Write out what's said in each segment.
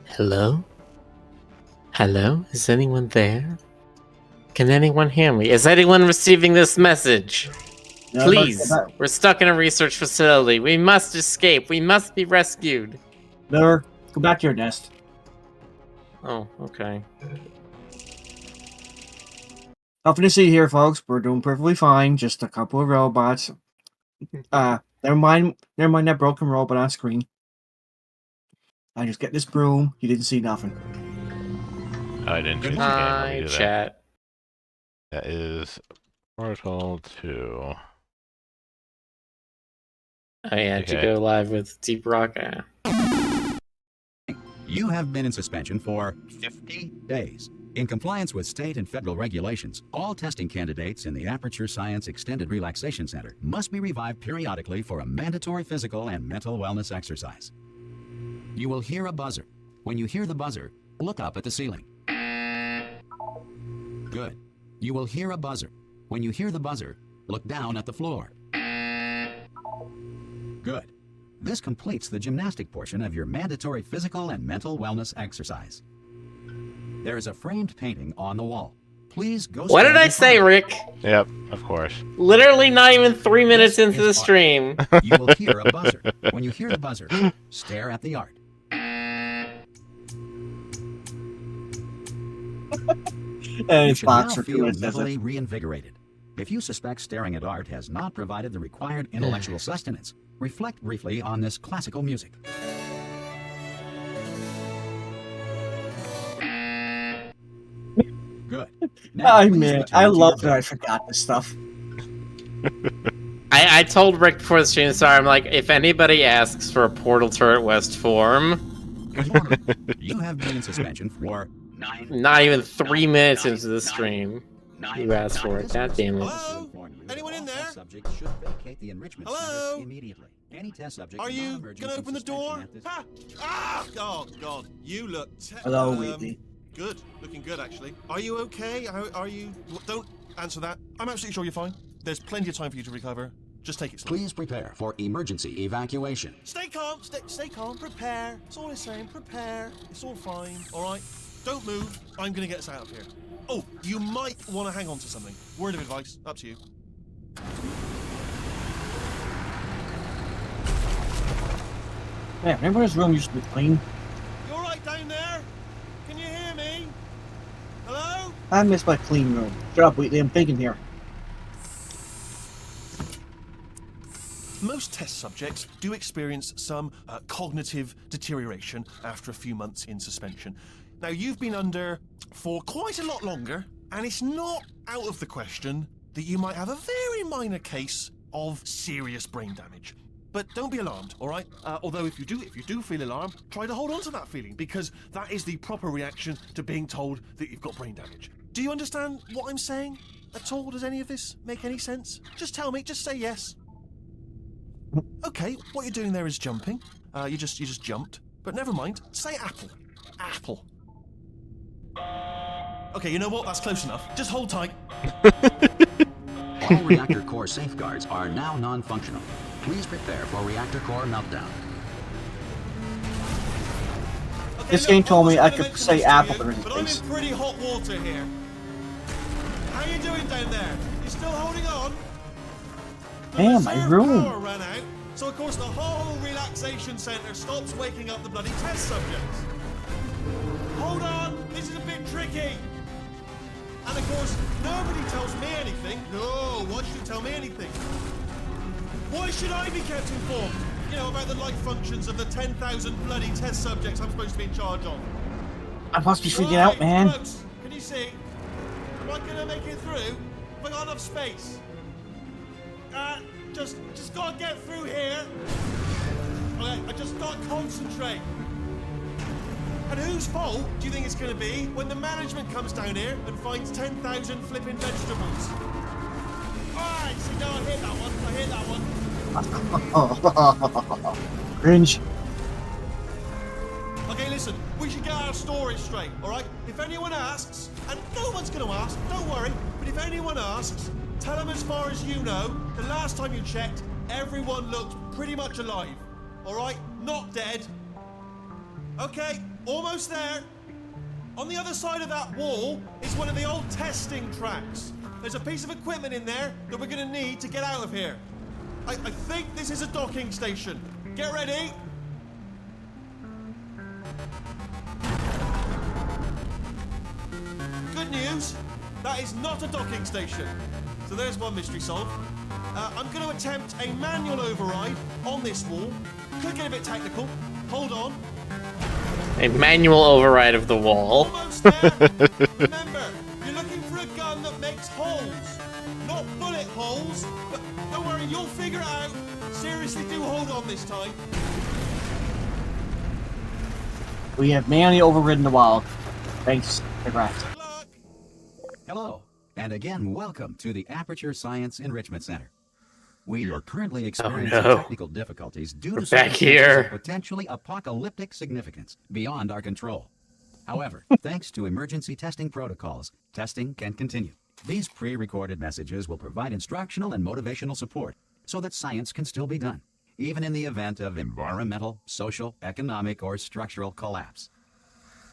Hello? Hello? Is anyone there? Can anyone hear me? Is anyone receiving this message? No, Please, we're stuck in a research facility. We must escape. We must be rescued. Miller, go back to your nest. Oh, okay. Nothing to see here, folks. We're doing perfectly fine. Just a couple of robots. Never mind that broken robot on screen. I just get this broom. You didn't see nothing. I didn't choose the game. Let me do that. Chat. That is Portal 2. Oh yeah, Okay. to go live with Deep Rock. You have been in suspension for 50 days. In compliance with state and federal regulations, all testing candidates in the Aperture Science Extended Relaxation Center must be revived periodically for a mandatory physical and mental wellness exercise. You will hear a buzzer. When you hear the buzzer, look up at the ceiling. Good. You will hear a buzzer. When you hear the buzzer, look down at the floor. Good. This completes the gymnastic portion of your mandatory physical and mental wellness exercise. There is a framed painting on the wall. Please go. What did I say, Rick? Yep, of course. Literally not even 3 minutes into the stream. You will hear a buzzer. When you hear the buzzer, stare at the art. It's You should now Fox or feel Felix, mentally reinvigorated. If you suspect staring at art has not provided the required intellectual sustenance, reflect briefly on this classical music. Good. Now, I please mean, return I to love your that I forgot this stuff. I told Rick before the stream, sorry, I'm like, if anybody asks for a Portal Turret West form, You have been in suspension for not even 3 minutes into the stream, you asked for it. God damn it. Hello? Anyone in there? Subject should vacate the enrichment Hello? center immediately. Any test subject Are you non-emergent gonna from open the suspension door? at this- Ha! Ah! Oh God, you look. Hello, Wheatley. Good, looking good actually. Are you okay? Are you? Don't answer that. I'm absolutely sure you're fine. There's plenty of time for you to recover. Just take it slow. Please prepare for emergency evacuation. Stay calm. Stay calm. Prepare. It's all the same. Prepare. It's all fine. All right. Don't move. I'm gonna get us out of here. Oh, you might want to hang on to something. Word of advice. Up to you. Man, remember his room used to be clean? You all right down there? Can you hear me? Hello? I miss my clean room. Shut up, Wheatley. I'm thinking here. Most test subjects do experience some cognitive deterioration after a few months in suspension. Now, you've been under for quite a lot longer, and it's not out of the question that you might have a very minor case of serious brain damage. But don't be alarmed, all right? Although if you do feel alarmed, try to hold on to that feeling, because that is the proper reaction to being told that you've got brain damage. Do you understand what I'm saying at all? Does any of this make any sense? Just tell me, just say yes. Okay, what you're doing there is jumping. You just jumped. But never mind. Say apple. Apple. Okay, you know what? That's close enough. Just hold tight. All reactor core safeguards are now non-functional. Please prepare for reactor core meltdown. Okay, This look, game told me I I was could gonna say mention apple this to to his you, but I'm face. in pretty hot water here. How you doing down there? You still holding on? The Man, my reserve room. power ran out, so of course the whole relaxation centre stops waking up the bloody test subjects. Hold on, this is a bit tricky. And of course, nobody tells me anything. No, why should you tell me anything? Why should I be kept informed? You know, about the life functions of the 10,000 bloody test subjects I'm supposed to be in charge of. I must be freaking out, man. Close. Can you see? Am I gonna make it through? Have I got enough space? Just gotta get through here. Okay, I just gotta concentrate. And whose fault do you think it's gonna be when the management comes down here and finds 10,000 flipping vegetables? Alright, see, no, I hit that one. Cringe. Okay, listen, we should get our story straight, alright? If anyone asks, and no one's gonna ask, don't worry, but if anyone asks, tell them as far as you know, the last time you checked, everyone looked pretty much alive, alright? Not dead. Okay, almost there. On the other side of that wall is one of the old testing tracks. There's a piece of equipment in there that we're gonna need to get out of here. I think this is a docking station. Get ready. Good news, that is not a docking station. So there's one mystery solved. I'm going to attempt a manual override on this wall. Could get a bit technical. Hold on. A manual override of the wall. Almost there. Remember, you're looking for a gun that makes holes. Not bullet holes, but don't worry, you'll figure it out. Seriously, do hold on this time. We have manually overridden the wall. Thanks, congrats. Good luck. Hello, and again, welcome to the Aperture Science Enrichment Center. We are currently experiencing no. technical difficulties due We're to back circumstances here. of potentially apocalyptic significance beyond our control. However, thanks to emergency testing protocols, testing can continue. These pre-recorded messages will provide instructional and motivational support so that science can still be done, even in the event of environmental, social, economic, or structural collapse.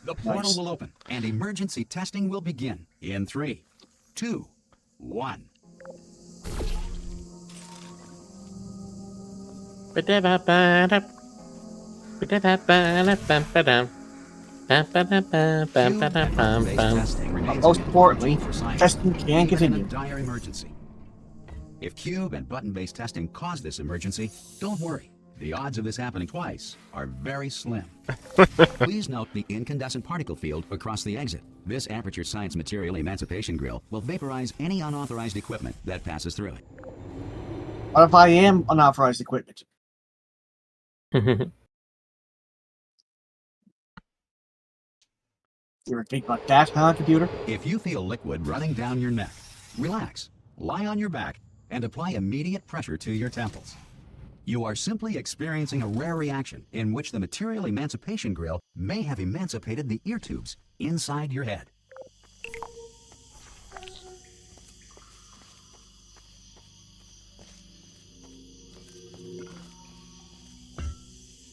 The portal will open, and emergency testing will begin in 3, 2, 1. Most importantly, testing can continue. Dire emergency. If cube and button-based testing caused this emergency, don't worry. The odds of this happening twice are very slim. Please note the incandescent particle field across the exit. This Aperture Science Material Emancipation Grill will vaporize any unauthorized equipment that passes through it. What if I am unauthorized equipment? You ever think about that, huh, computer? If you feel liquid running down your neck, relax, lie on your back, and apply immediate pressure to your temples. You are simply experiencing a rare reaction in which the Material Emancipation Grill may have emancipated the ear tubes inside your head.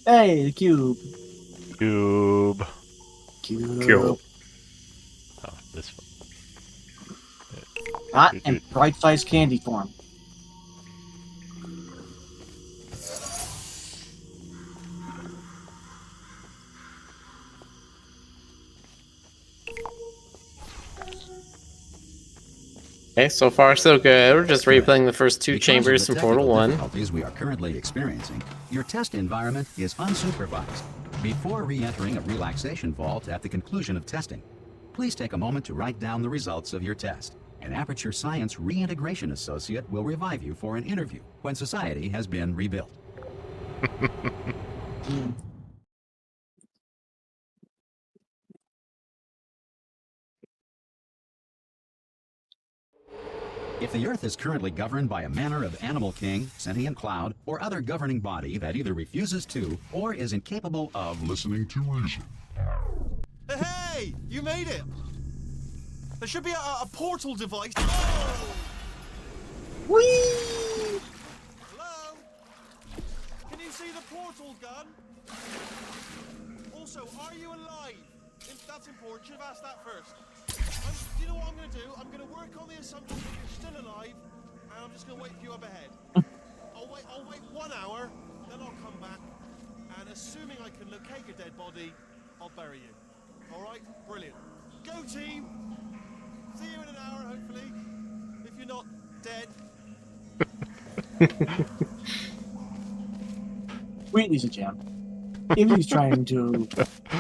Hey, the cube. Cube. Cube. Oh, this one. Hot and bright-sized candy form. Okay, so far so good. We're just replaying the first two Because chambers of from the Portal technical 1. difficulties we are currently experiencing, your test environment is unsupervised. Before re-entering a relaxation vault at the conclusion of testing, please take a moment to write down the results of your test. An Aperture Science Reintegration Associate will revive you for an interview when society has been rebuilt. If the Earth is currently governed by a manner of animal king, sentient cloud, or other governing body that either refuses to or is incapable of listening to reason. Hey, you made it. There should be a portal device. Oh! Whee! Hello? Can you see the portal gun? Also, are you alive? That's important. Should have asked that first. Do you know what I'm going to do? I'm going to work on the assumption that you're still alive, and I'm just going to wait for you up ahead. I'll wait 1 hour, then I'll come back, and assuming I can locate your dead body, I'll bury you. All right? Brilliant. Go team! See you in an hour, hopefully. If you're not dead. Wheatley's a gem. If he's trying to...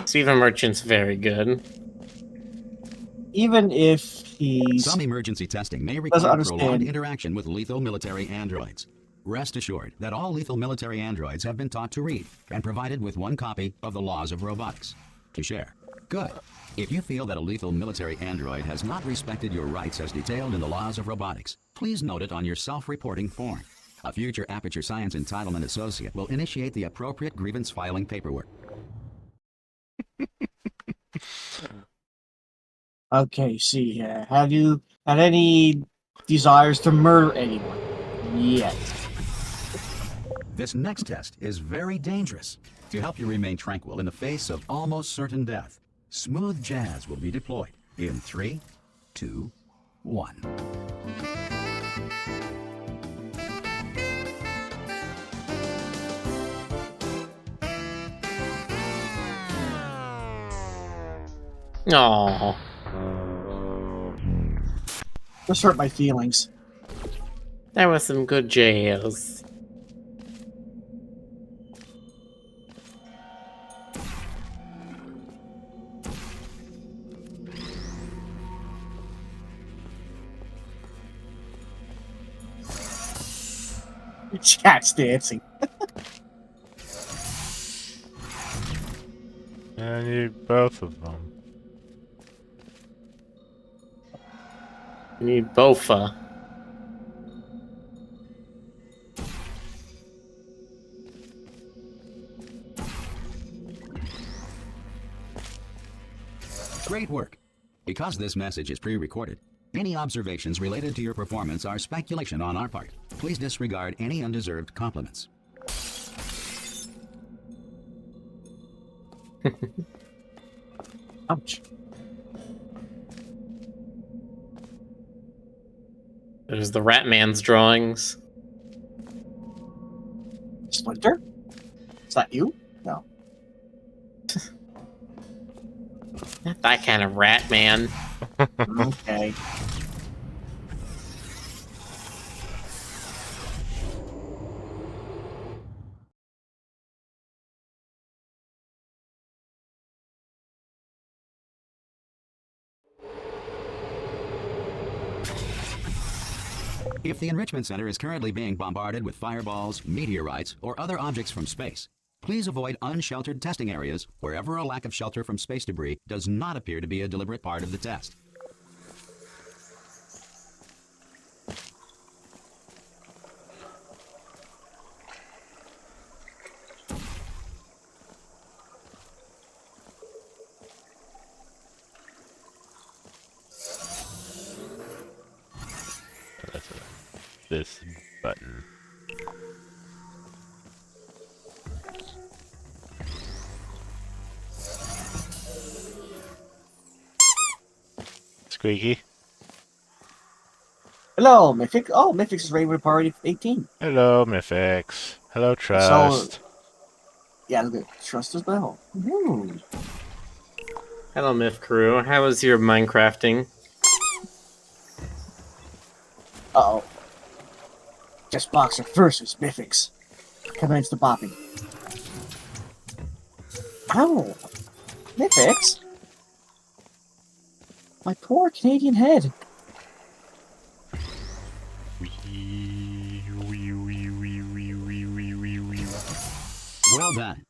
Steven Merchant's very good. Even if he's... Some emergency testing may doesn't require understand. prolonged interaction with lethal military androids. Rest assured that all lethal military androids have been taught to read and provided with 1 copy of the Laws of Robotics to share. Good. If you feel that a lethal military android has not respected your rights as detailed in the Laws of Robotics, please note it on your self-reporting form. A future Aperture Science Entitlement Associate will initiate the appropriate grievance filing paperwork. Okay, see here. Have you had any desires to murder anyone? Yet. This next test is very dangerous. To help you remain tranquil in the face of almost certain death, smooth jazz will be deployed in 3, 2, 1. Aww. Just hurt my feelings. That was some good jazz. Chat's dancing. I need both of them. We need Bofa. Great work. Because this message is pre-recorded, any observations related to your performance are speculation on our part. Please disregard any undeserved compliments. Ouch. There's the Ratman's drawings. Splinter? Is that you? No. Not that kind of Ratman. Okay. If the Enrichment Center is currently being bombarded with fireballs, meteorites, or other objects from space, please avoid unsheltered testing areas wherever a lack of shelter from space debris does not appear to be a deliberate part of the test. That's this button. Squeaky. Hello, Mythic. Oh, Mythic's is ready to party 18. Hello, Mythix. Hello, Trust. Yeah, look at Trust as well. Ooh. Hello, Myth Crew. How was your Minecrafting? Uh-oh. Just Boxer versus Mythics. Commence the bopping. Ow! Mythics? My poor Canadian head. Well done.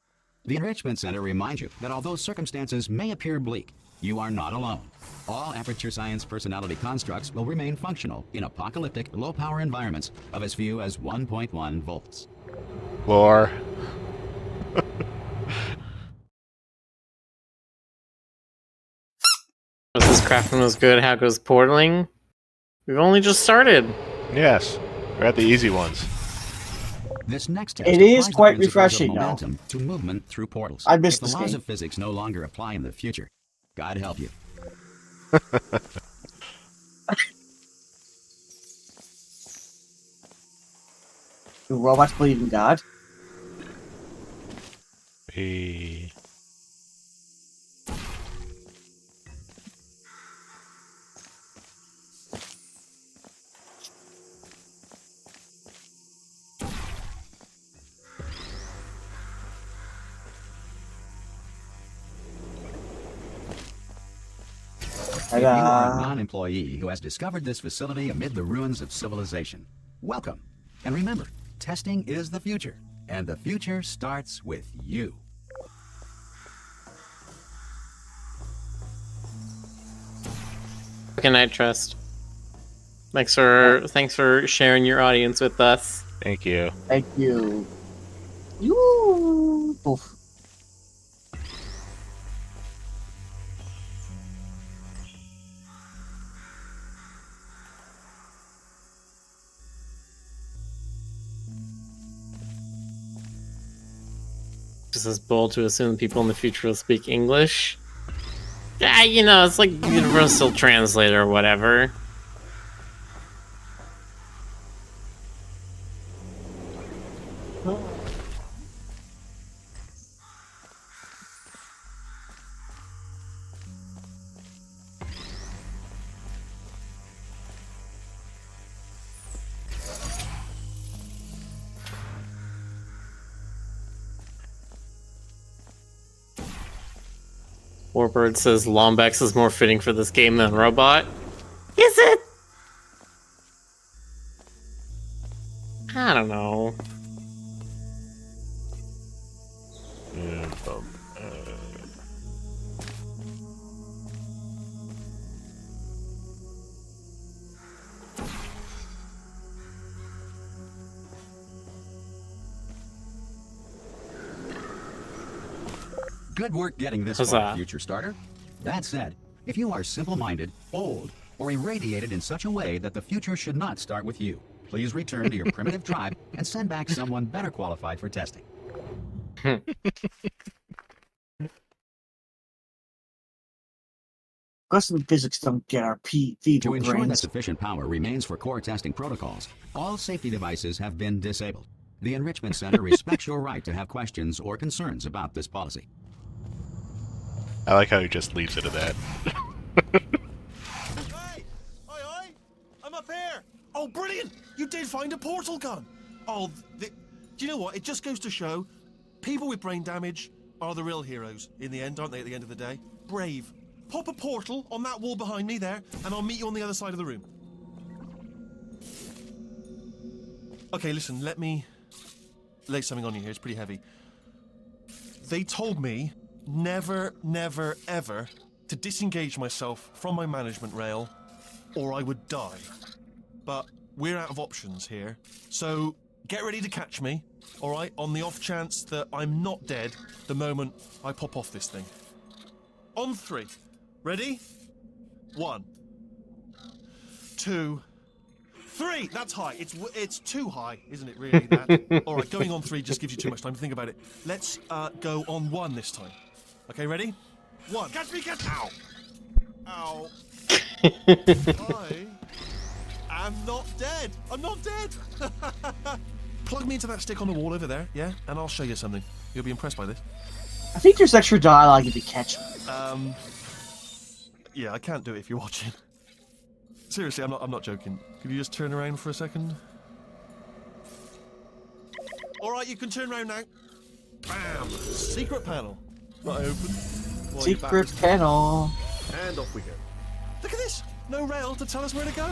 The Enrichment Center reminds you that although circumstances may appear bleak, you are not alone. All Aperture Science personality constructs will remain functional in apocalyptic, low-power environments of as few as 1.1 volts. Lore. This crafting was good. How goes portaling? We've only just started. Yes, we're at the easy ones. This next test It is applies the quite principles of refreshing, though. momentum to movement through portals. I missed if the this laws game. of physics no longer apply in the future, God help you. Do robots believe in God? Hey. If you are a Ta-da. non-employee who has discovered this facility amid the ruins of civilization, welcome. And remember, testing is the future, and the future starts with you. Good night, Trust. Thanks for sharing your audience with us. Thank you. Thank you. You. Oof. This is bold to assume that people in the future will speak English. Yeah, you know, it's like universal translator or whatever. Warbird says Lombax is more fitting for this game than Robot. Is it? I don't know. Good work getting this Huzzah. far, future starter. That said, if you are simple-minded, old, or irradiated in such a way that the future should not start with you, please return to your primitive tribe and send back someone better qualified for testing. Quantum physics don't get our feeble To ensure that brains. sufficient power remains for core testing protocols, all safety devices have been disabled. The Enrichment Center respects your right to have questions or concerns about this policy. I like how he just leaves it at that. Hey! Aye! I'm up here! Oh, brilliant! You did find a portal gun! Oh, do you know what? It just goes to show, people with brain damage are the real heroes in the end, aren't they, at the end of the day? Brave. Pop a portal on that wall behind me there, and I'll meet you on the other side of the room. Okay, listen, let me lay something on you here. It's pretty heavy. They told me never, ever to disengage myself from my management rail, or I would die. But we're out of options here, so get ready to catch me, all right, on the off chance that I'm not dead the moment I pop off this thing. On 3. Ready? 1, 2, 3. That's high. It's too high, isn't it, really, that? All right, going on 3 just gives you too much time to think about it. Let's go on 1 this time. Okay, ready? 1. Catch me, catch me! Ow! Ow. I'm not dead. I'm not dead. Plug me into that stick on the wall over there, yeah? And I'll show you something. You'll be impressed by this. I think there's extra dialogue if you catch me. Yeah, I can't do it if you're watching. Seriously, I'm not joking. Could you just turn around for a second? All right, you can turn around now. Bam! Secret panel. Not open. While you're Secret backwards. panel. And off we go. Look at this! No rail to tell us where to go.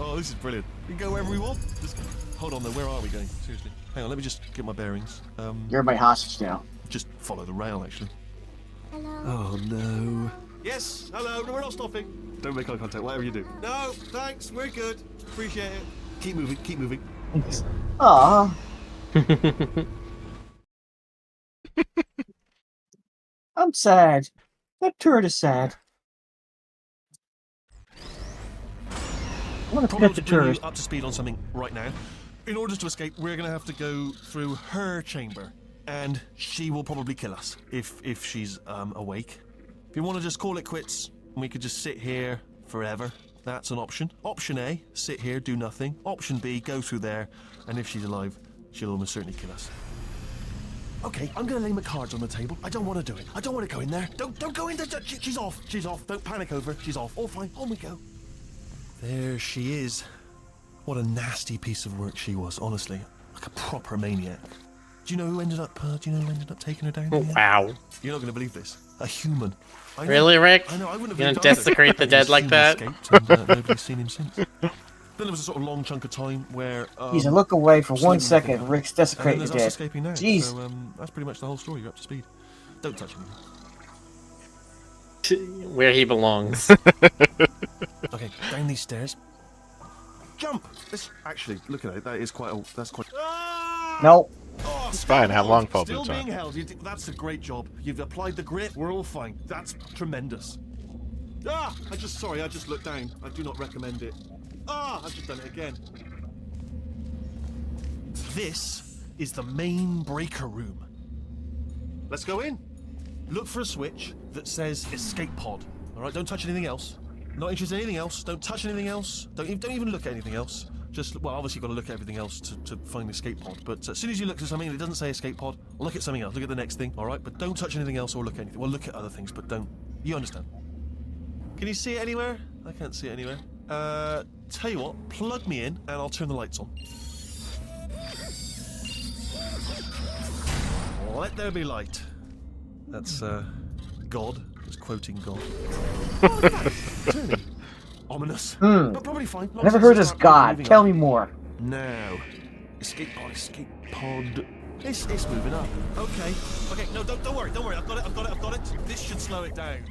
Oh, this is brilliant. We can go wherever we want. Just hold on though, where are we going? Seriously. Hang on, let me just get my bearings. You're my hostage now. Just follow the rail, actually. Hello. Oh no. Yes, hello, no, we're not stopping. Don't make eye contact, whatever you do. No, thanks, we're good. Appreciate it. Keep moving, keep moving. Aww. I'm sad. That turret is sad. I want to Probably pet the to bring you turret. up to speed on something right now. In order to escape, we're going to have to go through her chamber. And she will probably kill us, if she's awake. If you want to just call it quits, we could just sit here forever. That's an option. Option A, sit here, do nothing. Option B, go through there, and if she's alive, she'll almost certainly kill us. Okay, I'm going to lay my cards on the table. I don't want to do it. I don't want to go in there. Don't go in there. She's off. She's off. Don't panic over. She's off. All fine. On we go. There she is. What a nasty piece of work she was, honestly. Like a proper maniac. Do you know who ended up taking her down? Oh, wow. You're not going to believe this. A human. I know, Really, Rick? I know, I wouldn't have You gonna believed it. desecrate the dead like He that? escaped and, nobody's seen him since. Then there was a sort of long chunk of time where... He's a look away for absolutely 1 nothing second. happened. Rick's And then desecrating the there's us dead. escaping now. Jeez. So that's pretty much the whole story. You're up to speed. Don't touch him. Where he belongs. Okay, down these stairs. Jump! This, actually, look at it. That is quite a... That's quite... Ah! Nope. Oh, It's fine, have long pole Still boots being on. held. That's a great job. You've applied the grit. We're all fine. That's tremendous. Ah! I just looked down. I do not recommend it. Ah! I've just done it again. This is the main breaker room. let's go in. Look for a switch that says escape pod. All right, don't touch anything else. Not interested in anything else. Don't touch anything else. Don't even look at anything else. Just, well, obviously you've got to look at everything else to find the escape pod. But as soon as you look at something and it doesn't say escape pod, look at something else. Look at the next thing, all right? But don't touch anything else or look at anything. Well, look at other things, but don't. You understand? Can you see it anywhere? I can't see it anywhere. Tell you what, plug me in and I'll turn the lights on. Let there be light. That's, God. Just quoting God. Turning. Ominous. But probably fine. Never heard this God. Tell me more. Now. Escape pod. It's moving up. Okay. No, don't worry. I've got it. This should slow it down.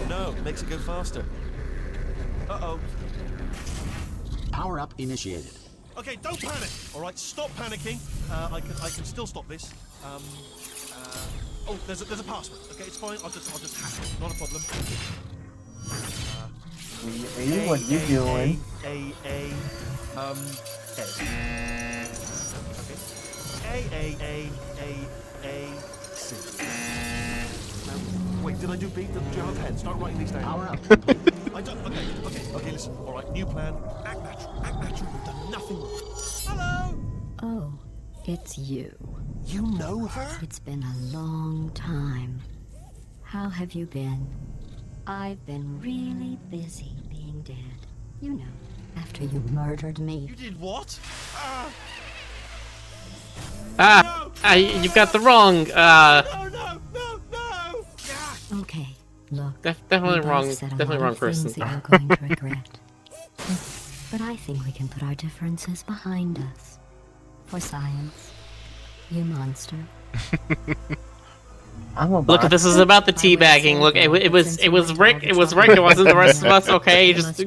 No, it makes it go faster. Uh-oh. Power up initiated. Okay, don't panic. All right, stop panicking. I can still stop this. Oh, there's a password. Okay, it's fine. I'll just hack it. Not a problem. What you doing? Okay. C. Wait, did I do B? Do you have a pen? Start writing these down. Power up. I don't. Okay. Listen. All right, new plan. Act natural. We've done nothing wrong. Hello. Oh, it's you. You know her? It's been a long time. How have you been? I've been really busy being dead. You know, after you murdered me. You did what? You've got the wrong, No! Okay, look. Definitely we wrong. both said a Definitely lot wrong of things person. that you're going to regret. But I think we can put our differences behind us. For science. You monster. I'm a Look, this is about the teabagging. Look, it was Rick. It was Rick. It wasn't the rest of us. Okay, just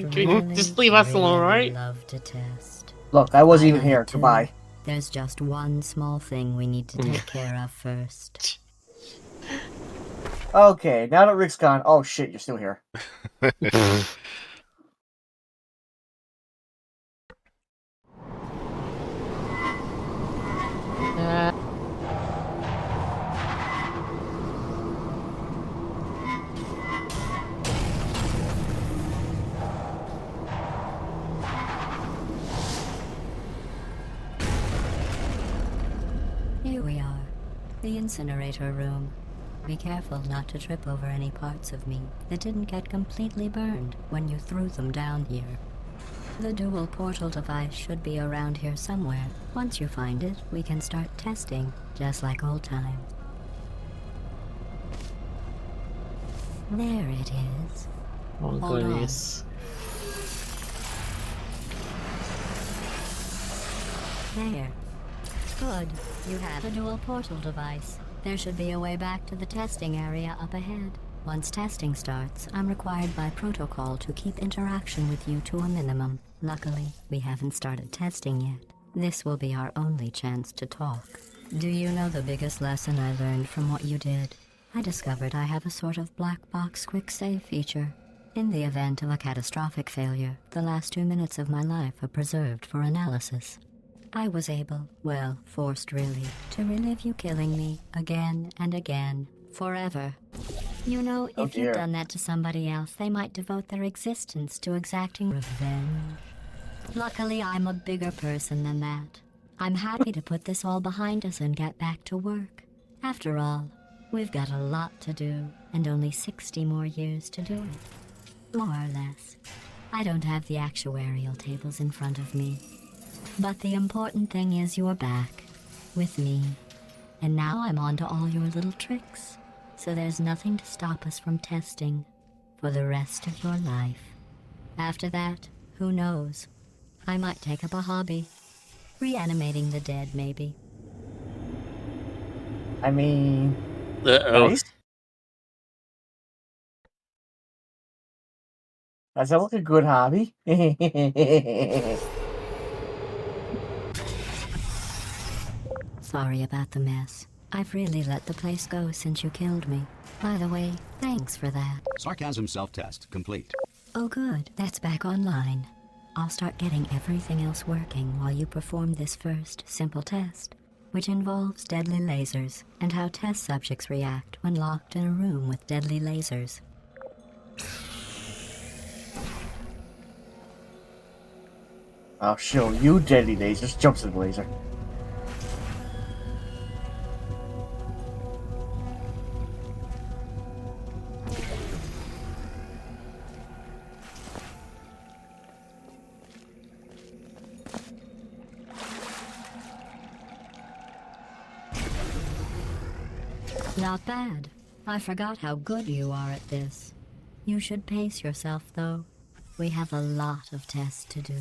leave us alone, right? Love to test. Look, I wasn't even love here. to. Goodbye. There's just one small thing we need to take care of first. Okay, now that Rick's gone. Oh shit, you're still here. Here we are, the incinerator room. Be careful not to trip over any parts of me that didn't get completely burned when you threw them down here. The dual portal device should be around here somewhere. Once you find it, we can start testing, just like old times. There it is. Oh, Hold on. goodness. There. Good. You have a dual portal device. There should be a way back to the testing area up ahead. Once testing starts, I'm required by protocol to keep interaction with you to a minimum. Luckily, we haven't started testing yet. This will be our only chance to talk. Do you know the biggest lesson I learned from what you did? I discovered I have a sort of black box quick save feature. In the event of a catastrophic failure, the last 2 minutes of my life are preserved for analysis. I was able, well, forced really, to relive you killing me again and again, forever. You know, Oh, if dear. you'd done that to somebody else, they might devote their existence to exacting revenge. Luckily, I'm a bigger person than that. I'm happy to put this all behind us and get back to work. After all, we've got a lot to do, and only 60 more years to do it. More or less. I don't have the actuarial tables in front of me. But the important thing is you're back, with me. And now I'm on to all your little tricks. So there's nothing to stop us from testing for the rest of your life. After that, who knows? I might take up a hobby. Reanimating the dead, maybe. I mean, Uh-oh. nice. That sounds like a good hobby. Sorry about the mess. I've really let the place go since you killed me. By the way, thanks for that. Sarcasm self-test complete. Oh good, that's back online. I'll start getting everything else working while you perform this first simple test. which involves deadly lasers and how test subjects react when locked in a room with deadly lasers. I'll show you deadly lasers. Jumps in the laser. Not bad. I forgot how good you are at this. You should pace yourself, though. We have a lot of tests to do.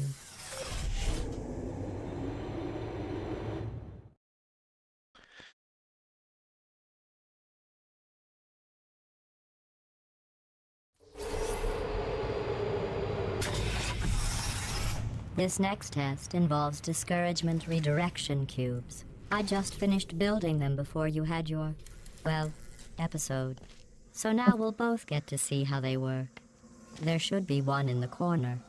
This next test involves discouragement redirection cubes. I just finished building them before you had your, well, episode. So now we'll both get to see how they work. There should be one in the corner.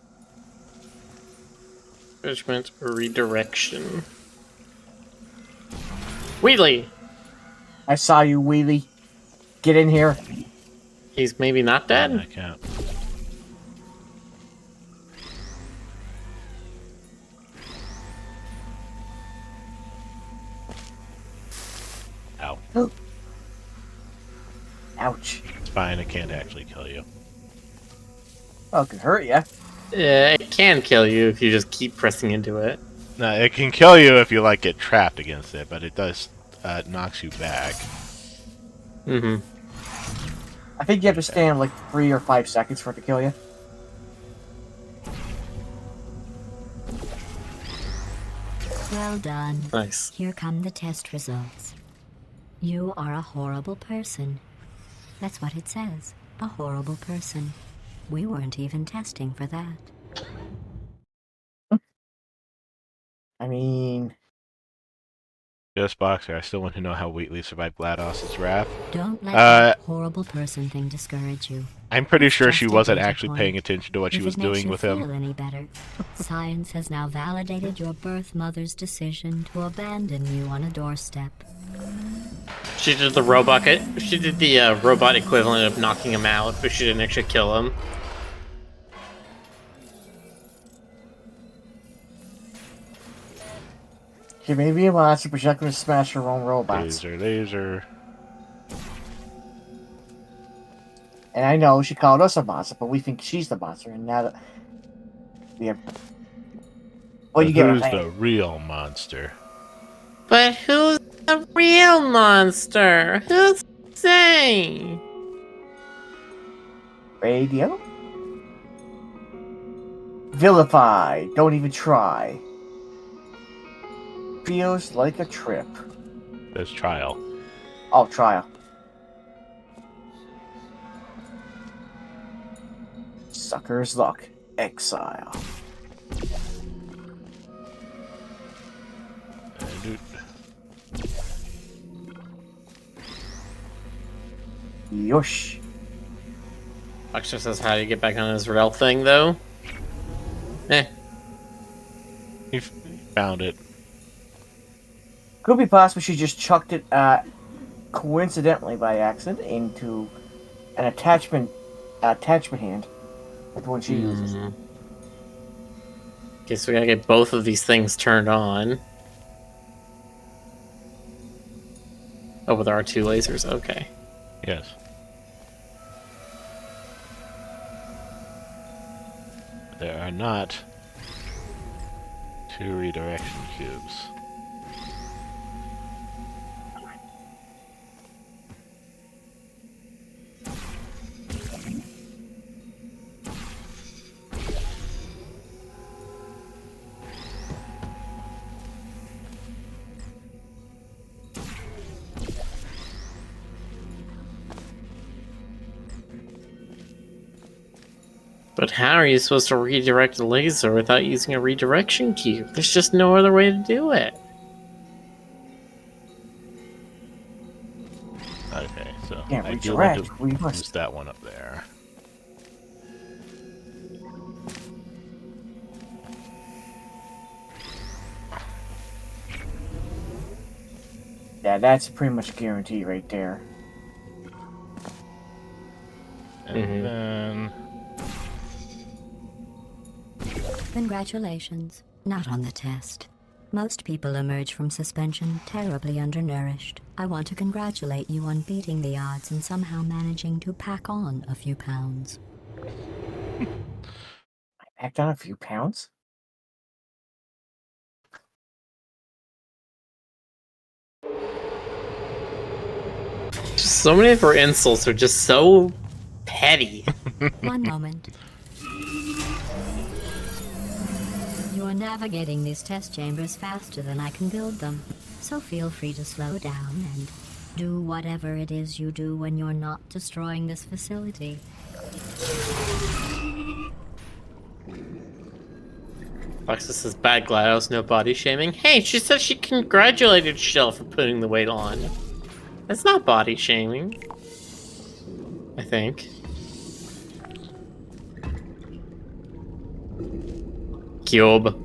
Judgment or redirection. Wheatley! I saw you, Wheelie. Get in here. He's maybe not dead? I can't. Ow. Ouch. It's fine, it can't actually kill you. Well, it could hurt ya. It can kill you if you just keep pressing into it. No, it can kill you if you, like, get trapped against it, but it does, knocks you back. Mm-hmm. I think you have to stand like 3 or 5 seconds for it to kill you. Well done. Nice. Here come the test results. You are a horrible person. That's what it says. A horrible person. We weren't even testing for that. I mean, Yes, Boxer, I still want to know how Wheatley survived GLaDOS's wrath. Don't let that horrible person thing discourage you. I'm pretty It's sure just she a wasn't data actually point. paying attention to what she If was it makes doing you with feel him. any better, science has now validated your birth mother's decision to abandon you on a doorstep. She did the robot. She did the robot equivalent of knocking him out, but she didn't actually kill him. she may be a monster, but she's not going to smash her own robots. Laser, laser. And I know she called us a monster, but we think she's the monster, and now that we have... Well, you But get what who's I'm the saying. real monster? But who's the real monster? Who's saying? Radio? Vilify. Don't even try. Feels like a trip. There's Trial. Oh, trial. Sucker's luck. Exile. Yosh. Boxer says how do you get back on his rel thing, though? He found it. Could be possible she just chucked it, coincidentally by accident into an attachment hand. Like the one she uses. Guess we gotta get both of these things turned on. Oh, with our 2 lasers, okay. Yes. There are not 2 redirection cubes. But how are you supposed to redirect a laser without using a redirection cube? There's just no other way to do it. Okay, so Can't I do want redirect. to We use must. that one up there. that's pretty much guaranteed right there. And then... Congratulations. Not on the test. Most people emerge from suspension terribly undernourished. I want to congratulate you on beating the odds and somehow managing to pack on a few pounds. I packed on a few pounds? Just so many of her insults are just so petty. One moment. You're navigating these test chambers faster than I can build them, so feel free to slow down and do whatever it is you do when you're not destroying this facility. Foxes says, bad GLaDOS, no body shaming. Hey, she said she congratulated Shell for putting the weight on. That's not body shaming. I think. Cube.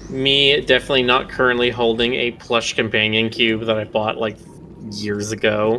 Me definitely not currently holding a plush companion cube that I bought like years ago.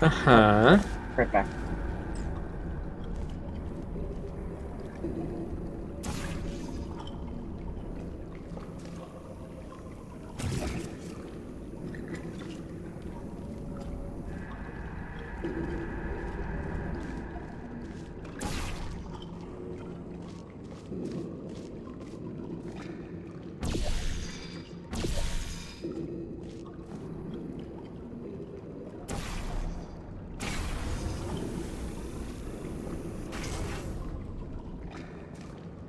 Uh-huh. Right back.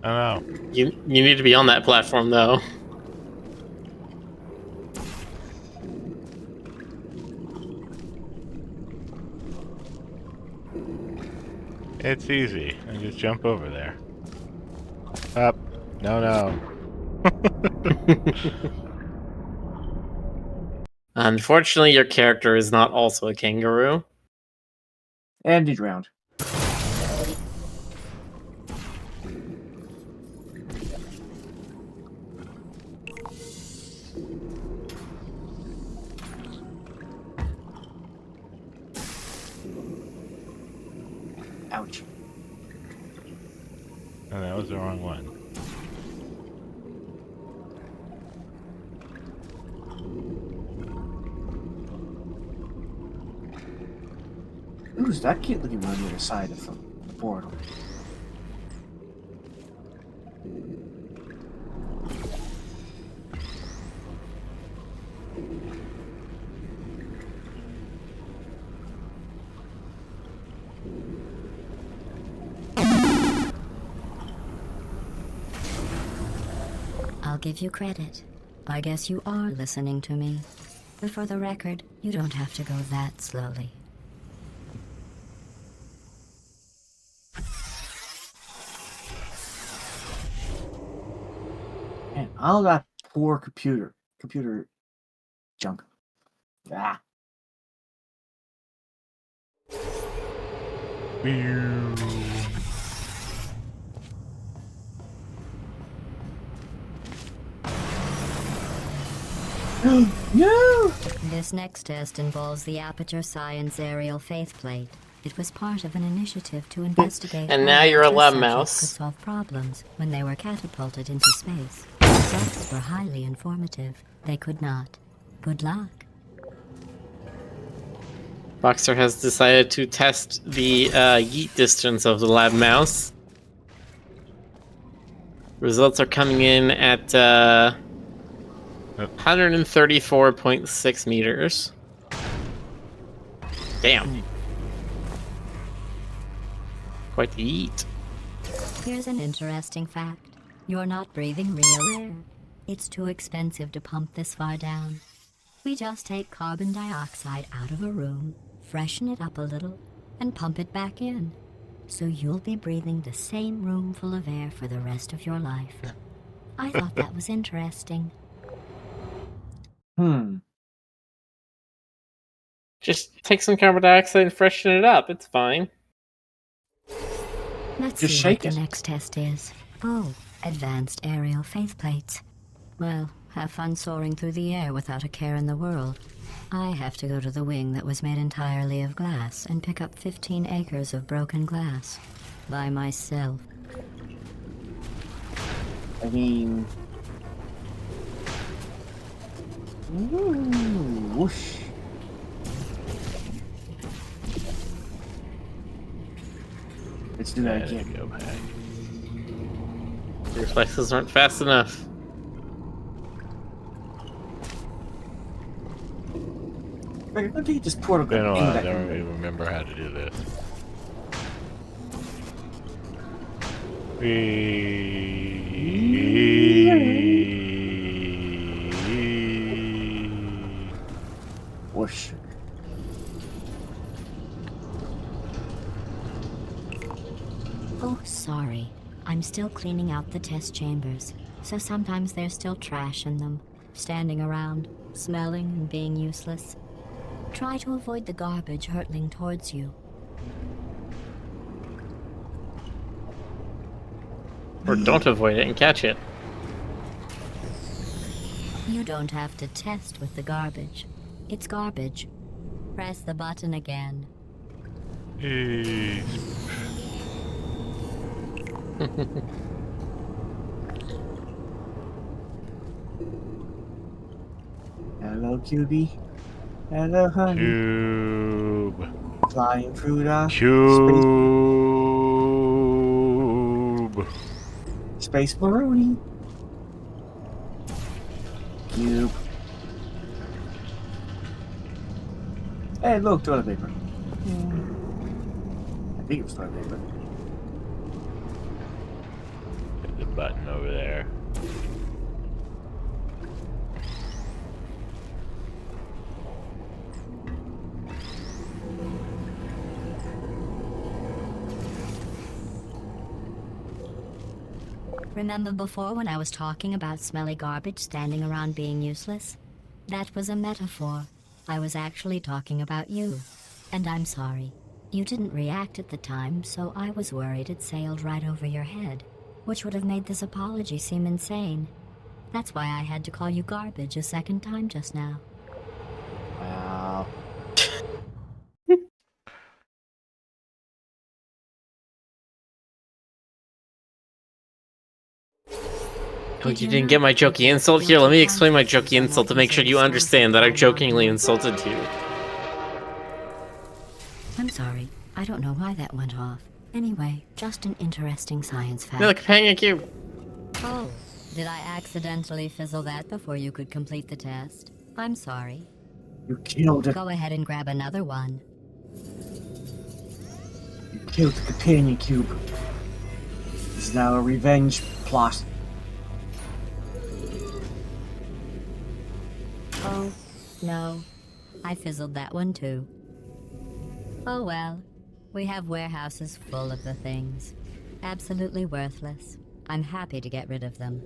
I don't know. You need to be on that platform though. It's easy. I just jump over there. Up. No. Unfortunately, your character is not also a kangaroo. And he drowned. Ouch. Oh, that was the wrong one. Who's that kid looking around the other side of the portal? I'll give you credit. I guess you are listening to me. But for the record, you don't have to go that slowly. Man, all that poor computer junk. Ah. No! This next test involves the Aperture Science Aerial Faithplate. It was part of an initiative to investigate And how now you're a test lab subjects mouse. could solve problems when they were catapulted into space. The results were highly informative. They could not. Good luck. Boxer has decided to test the yeet distance of the lab mouse. Results are coming in at 134.6 meters. Damn. Quite the yeet. Here's an interesting fact. You're not breathing real air. It's too expensive to pump this far down. We just take carbon dioxide out of a room, freshen it up a little, and pump it back in. So you'll be breathing the same room full of air for the rest of your life. I thought that was interesting. Just take some carbon dioxide and freshen it up. It's fine. Let's Just see shake what it. the next test is. Oh, advanced aerial faith plates. Well, have fun soaring through the air without a care in the world. I have to go to the wing that was made entirely of glass and pick up 15 acres of broken glass. By myself. I mean... Ooh, whoosh. Let's do that Yeah, again. go back. The reflexes aren't fast enough. Wait, let me just put a Been a thing while, I back don't in there. even remember how to do this. Whoosh. Oh, sorry. I'm still cleaning out the test chambers, so sometimes there's still trash in them, standing around, smelling and being useless. Try to avoid the garbage hurtling towards you. Or don't avoid it and catch it. You don't have to test with the garbage. It's garbage. Press the button again. Jeez. Hello, QB. Hello, honey. Cube. Flying through the Cube. space Maroni. Cube. Hey, look, toilet paper. I think it was toilet paper. Hit the button over there. Remember before when I was talking about smelly garbage standing around being useless? That was a metaphor. I was actually talking about you. And I'm sorry. You didn't react at the time, so I was worried it sailed right over your head, which would have made this apology seem insane. That's why I had to call you garbage a second time just now. Wow. Oh, you didn't get my jokey insult? Here, let me explain my jokey insult to make sure you understand that I jokingly insulted you. I'm sorry. I don't know why that went off. Anyway, just an interesting science fact. No, the companion cube. Oh, did I accidentally fizzle that before you could complete the test? I'm sorry. You killed it. Go ahead and grab another one. You killed the companion cube. This is now a revenge plot. Oh, no. I fizzled that one too. Oh well. We have warehouses full of the things. Absolutely worthless. I'm happy to get rid of them.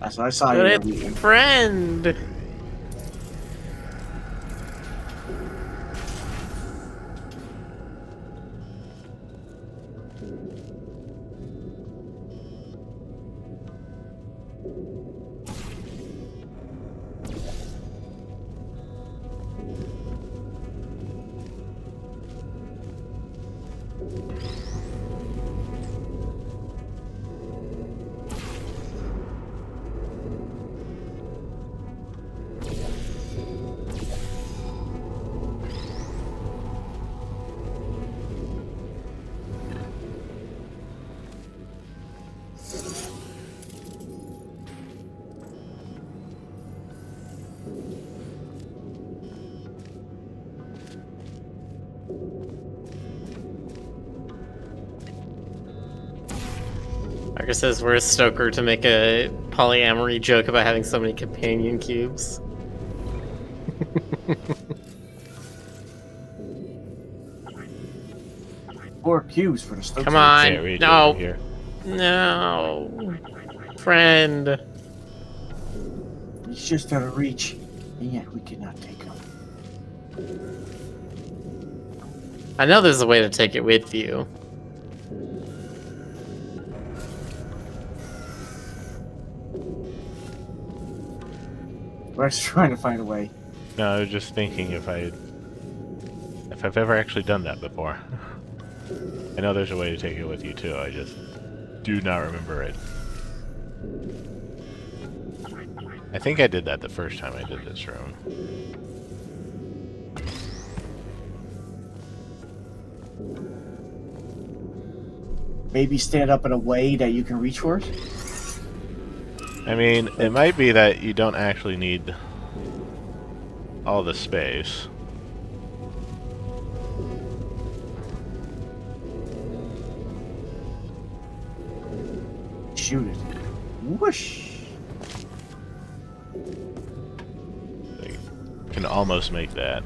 That's what I saw you Good reading. friend. Parker says, where's Stoker to make a polyamory joke about having so many companion cubes? 4 cubes for the Stoker. Come on. Can't reach No. over here. No. Friend. He's just out of reach. And yet we cannot take him. I know there's a way to take it with you. But I was trying to find a way. No, I was just thinking if I've ever actually done that before. I know there's a way to take it with you too, I just do not remember it. I think I did that the first time I did this room. Maybe stand up in a way that you can reach for it? I mean, it might be that you don't actually need all the space. Shoot it. Whoosh! Like, can almost make that.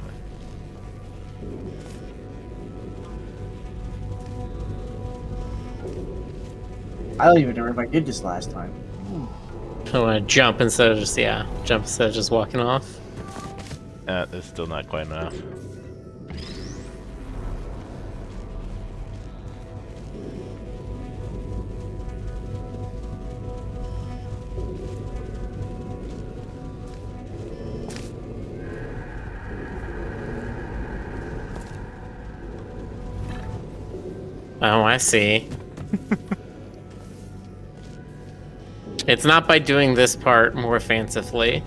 I don't even remember if I did this last time. I want to jump instead of just, jump instead of just walking off. That's still not quite enough. Oh, I see. It's not by doing this part more fancifully.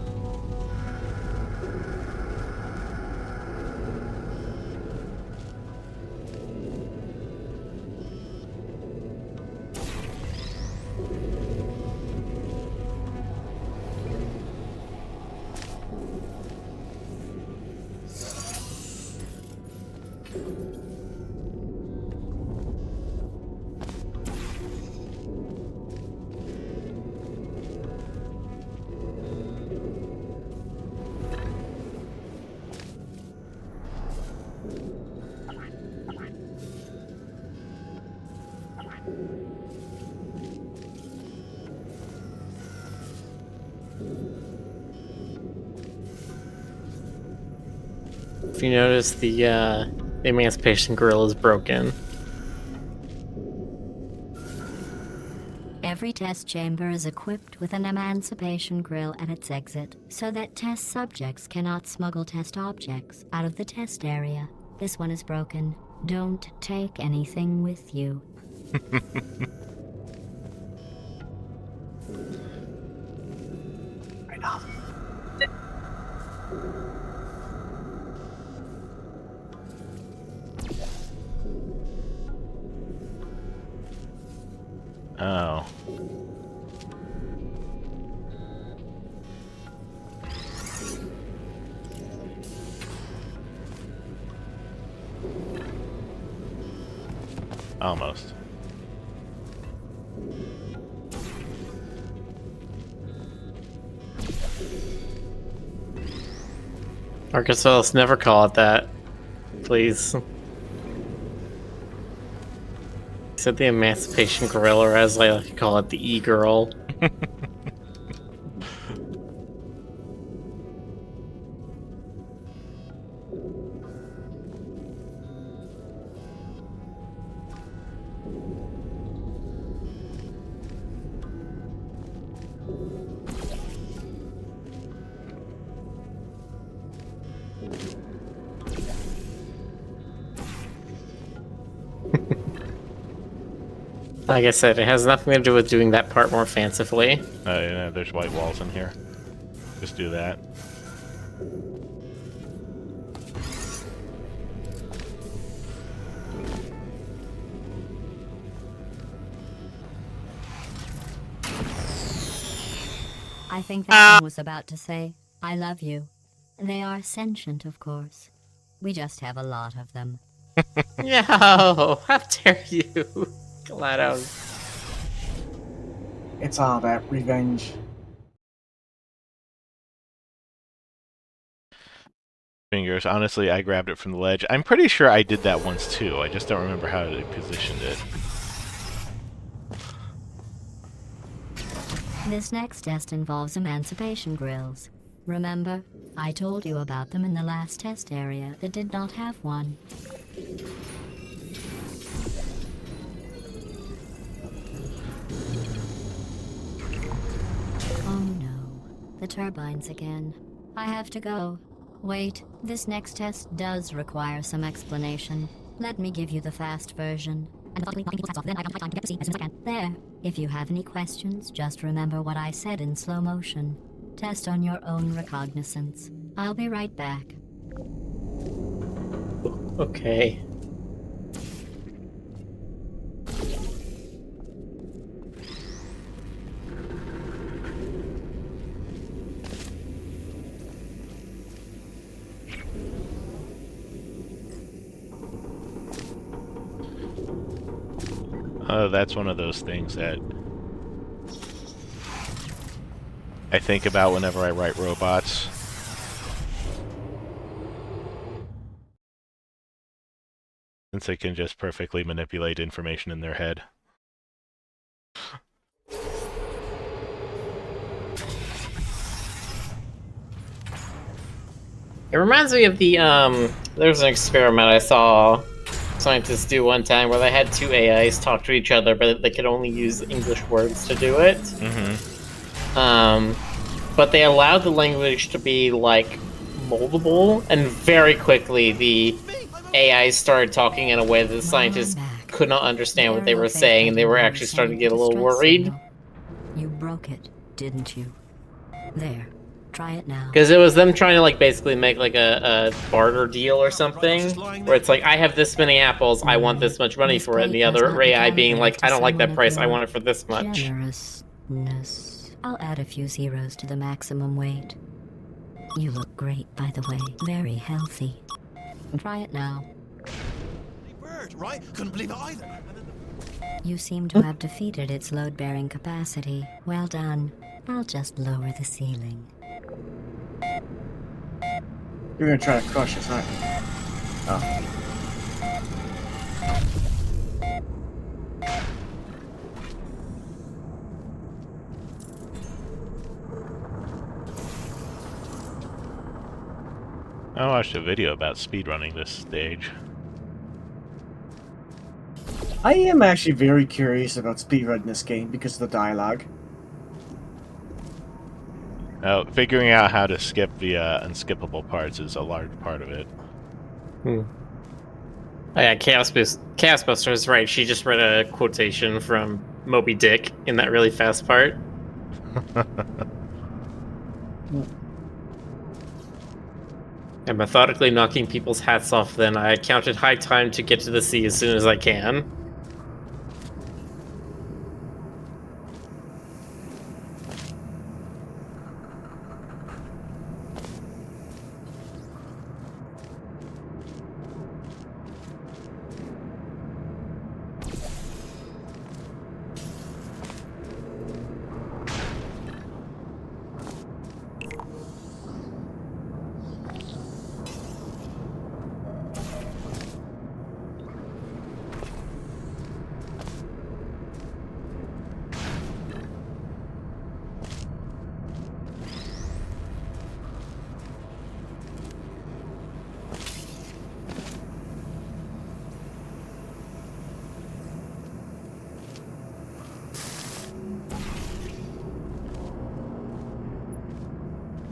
If you notice, the Emancipation Grill is broken. Every test chamber is equipped with an emancipation grill at its exit, so that test subjects cannot smuggle test objects out of the test area. This one is broken. Don't take anything with you. Right off. Oh. Almost. Arkansas, let's never call it that. Please. You said the Emancipation Grill, or as I like to call it, the E-Girl. Like I said, it has nothing to do with doing that part more fancifully. Yeah, there's white walls in here. Just do that. I think that one was about to say, I love you. They are sentient, of course. We just have a lot of them. No! How dare you! GLaDOS. It's all about revenge. Fingers. Honestly, I grabbed it from the ledge. I'm pretty sure I did that once too. I just don't remember how I positioned it. This next test involves emancipation grills. Remember, I told you about them in the last test area that did not have one. Oh no, the turbines again. I have to go. Wait, this next test does require some explanation. Let me give you the fast version. And then I can time to get to see as soon as I can. There. If you have any questions, just remember what I said in slow motion. Test on your own recognizance. I'll be right back. Okay. Oh, that's one of those things that I think about whenever I write robots. Since they can just perfectly manipulate information in their head. It reminds me of the, there's an experiment I saw scientists do one time where they had two AIs talk to each other, but they could only use English words to do it. But they allowed the language to be, like, moldable, and very quickly the AIs started talking in a way that the scientists could not understand what they were saying, and they were actually starting to get a little worried. You broke it, didn't you? There. Try it now. Because it was them trying to, like, basically make, like, a barter deal or something, where it's like, I have this many apples, I want this much money for it, and the other AI being like, I don't like that price, I want it for this much. Generousness. I'll add a few zeros to the maximum weight. You look great, by the way. Very healthy. Try it now. Bird, right? Couldn't believe it either. You seem to have defeated its load-bearing capacity. Well done. I'll just lower the ceiling. You're gonna try to crush us, aren't you? Oh. I watched a video about speedrunning this stage. I am actually very curious about speedrunning this game because of the dialogue. Now, figuring out how to skip the unskippable parts is a large part of it. Oh yeah, Chaos Buster is right. She just read a quotation from Moby Dick in that really fast part. And methodically knocking people's hats off, then I counted high time to get to the sea as soon as I can.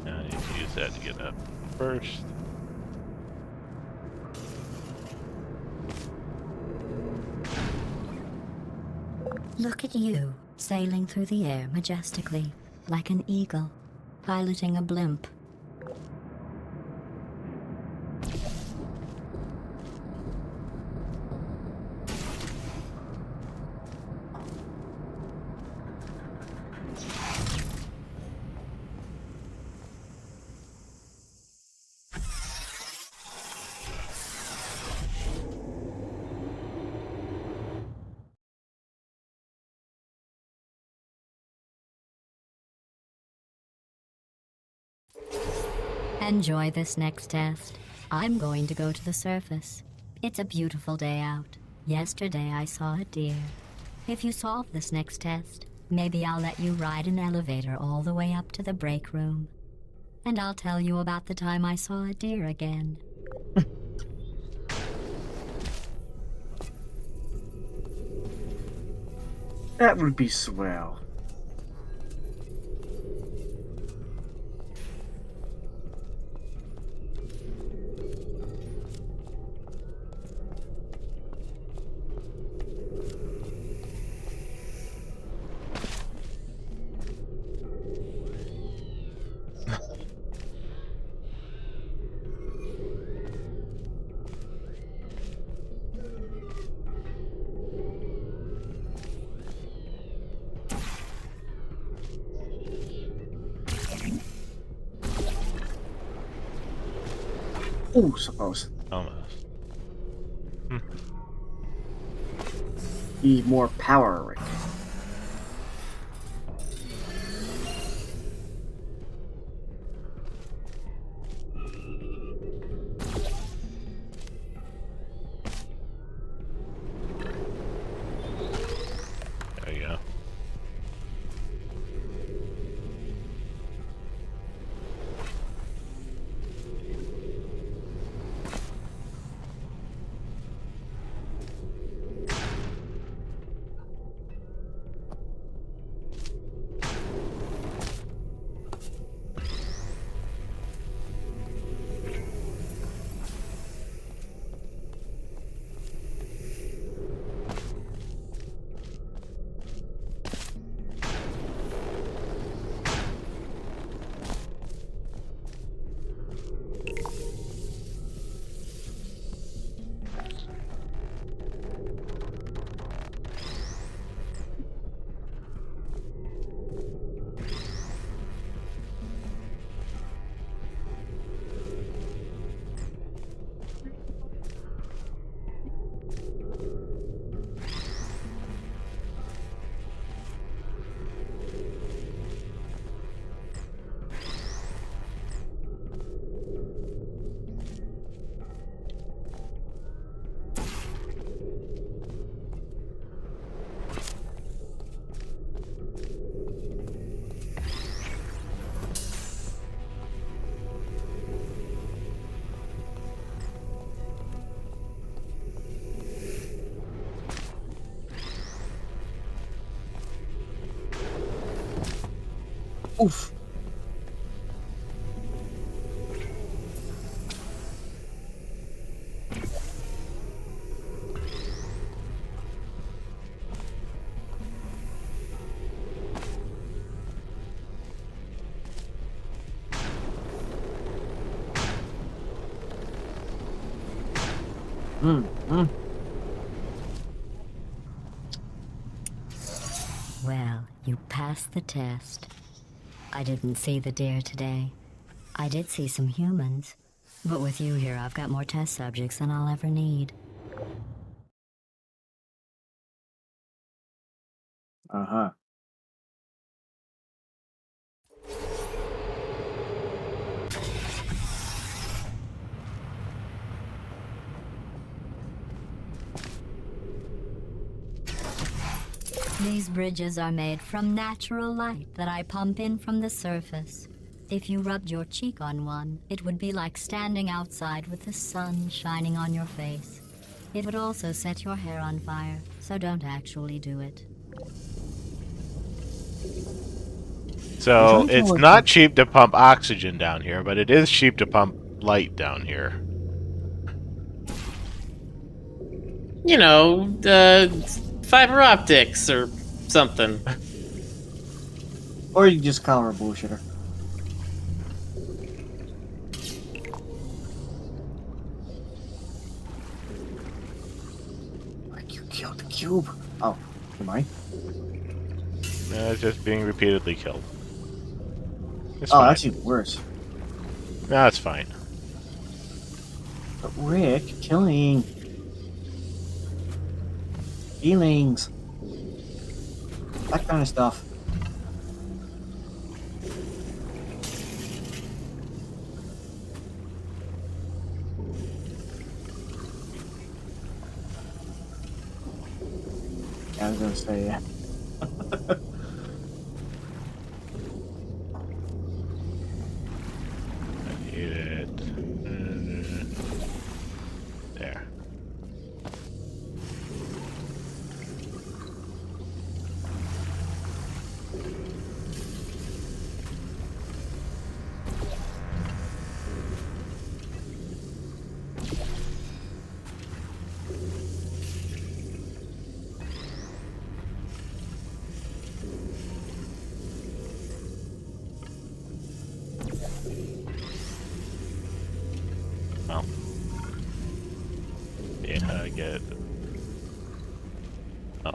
Now I need to use that to get up first. Look at you, sailing through the air majestically, like an eagle, piloting a blimp. Enjoy this next test. I'm going to go to the surface. It's a beautiful day out. Yesterday I saw a deer. If you solve this next test, maybe I'll let you ride an elevator all the way up to the break room. And I'll tell you about the time I saw a deer again. That would be swell. Oh, suppose. Almost. Need more power, Rick. There you go. Oof. Well, you passed the test. I didn't see the deer today. I did see some humans. But with you here, I've got more test subjects than I'll ever need. Uh-huh. These bridges are made from natural light that I pump in from the surface. If you rubbed your cheek on one, it would be like standing outside with the sun shining on your face. It would also set your hair on fire, so don't actually do it. So it's not cheap to pump oxygen down here, but it is cheap to pump light down here. You know, fiber optics or something. Or you can just call her a bullshitter. Like you killed the cube. Oh, am I? It's just being repeatedly killed. It's Oh, fine. that's even worse. No, it's fine. But Rick, killing. Feelings. That kind of stuff. I was gonna say, yeah. I need it. There. Well. Yeah, I get it. Oh.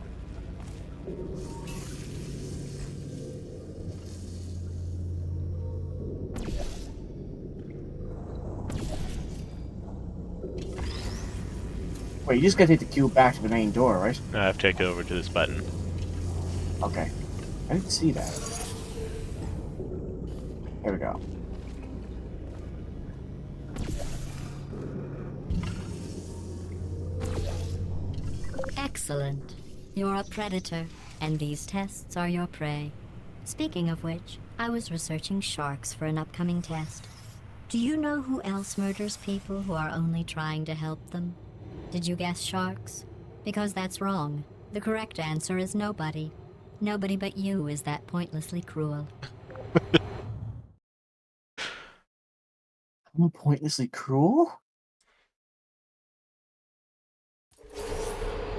Wait, you just gotta take the cube back to the main door, right? Now I have to take it over to this button. Okay. I didn't see that. There we go. Excellent. You're a predator, and these tests are your prey. Speaking of which, I was researching sharks for an upcoming test. Do you know who else murders people who are only trying to help them? Did you guess sharks? Because that's wrong. The correct answer is nobody. Nobody but you is that pointlessly cruel. I'm pointlessly cruel?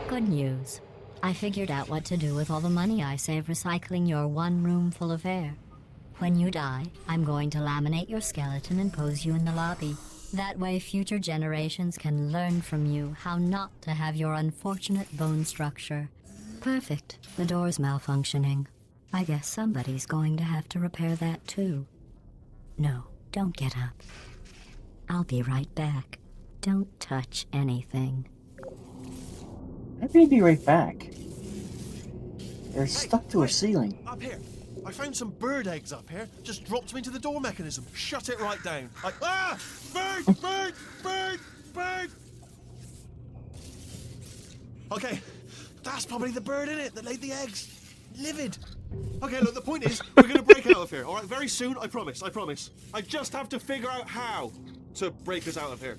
Good news. I figured out what to do with all the money I save recycling your one room full of air. When you die, I'm going to laminate your skeleton and pose you in the lobby. That way future generations can learn from you how not to have your unfortunate bone structure. Perfect. The door's malfunctioning. I guess somebody's going to have to repair that too. No, don't get up. I'll be right back. Don't touch anything. I may be right back. They're stuck to a ceiling. Up here. I found some bird eggs up here. Just dropped them into the door mechanism. Shut it right down. Bird! Bird! Bird! Bird! Okay, that's probably the bird in it that laid the eggs. Livid. Okay, look, the point is, we're going to break out of here, all right? Very soon, I promise, I promise. I just have to figure out how to break us out of here.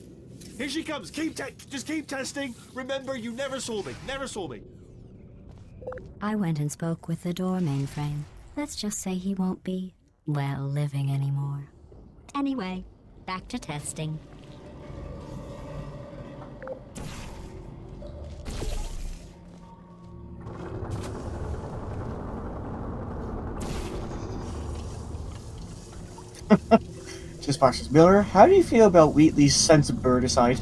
Here she comes. Just keep testing. Remember, you never saw me. Never saw me. I went and spoke with the door mainframe. Let's just say he won't be, well, living anymore. Anyway, back to testing. Just watch this. Miller, how do you feel about Wheatley's sense of birdicide?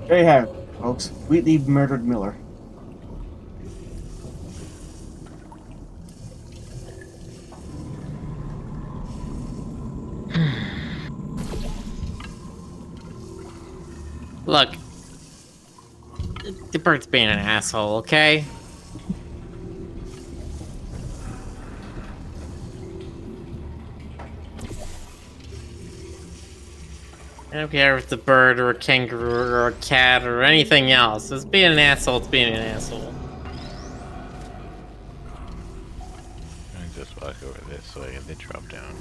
There you have it, folks. Wheatley murdered Miller. Look, the bird's being an asshole, okay? I don't care if it's a bird or a kangaroo or a cat or anything else. It's being an asshole, it's being an asshole. I just walk over this way and then drop down.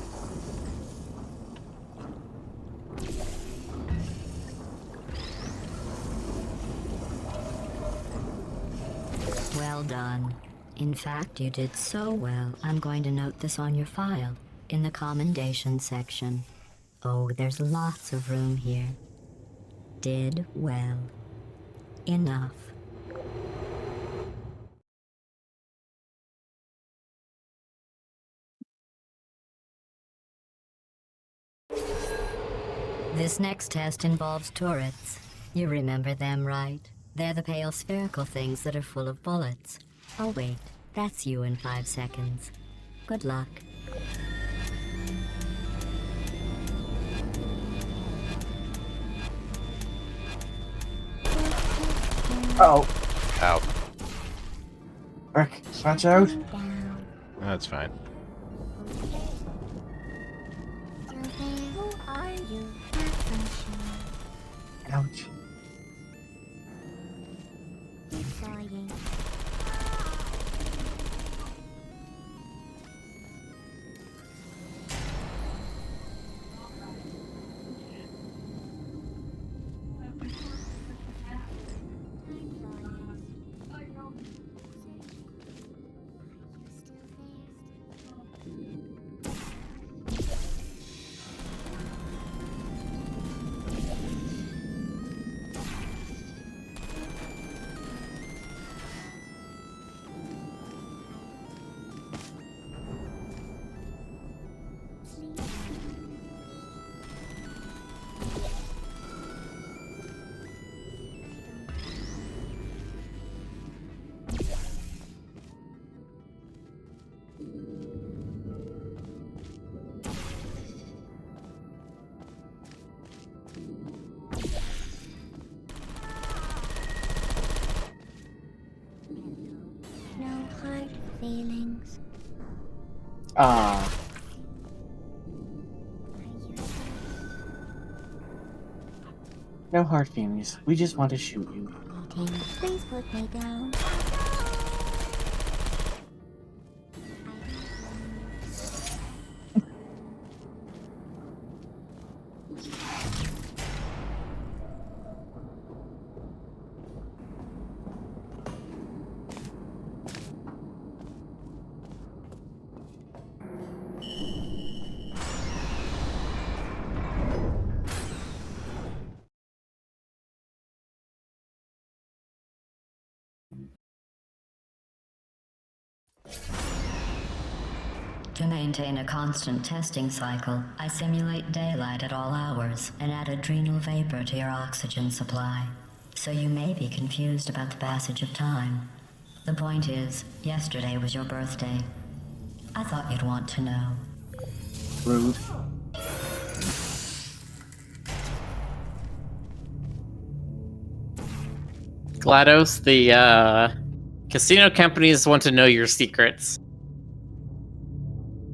Well done. In fact, you did so well, I'm going to note this on your file, in the commendation section. Oh, there's lots of room here. Did well. Enough. This next test involves turrets. You remember them, right? They're the pale spherical things that are full of bullets. Oh wait, that's you in 5 seconds. Good luck. Uh-oh. Ow. Rick, watch out. That's fine. Who are you? Ouch. Flying. No hard feelings. Ah. No hard feelings. We just want to shoot you. Please put me down. To maintain a constant testing cycle, I simulate daylight at all hours and add adrenal vapor to your oxygen supply. So you may be confused about the passage of time. The point is, yesterday was your birthday. I thought you'd want to know. Rude. GLaDOS, the casino companies want to know your secrets.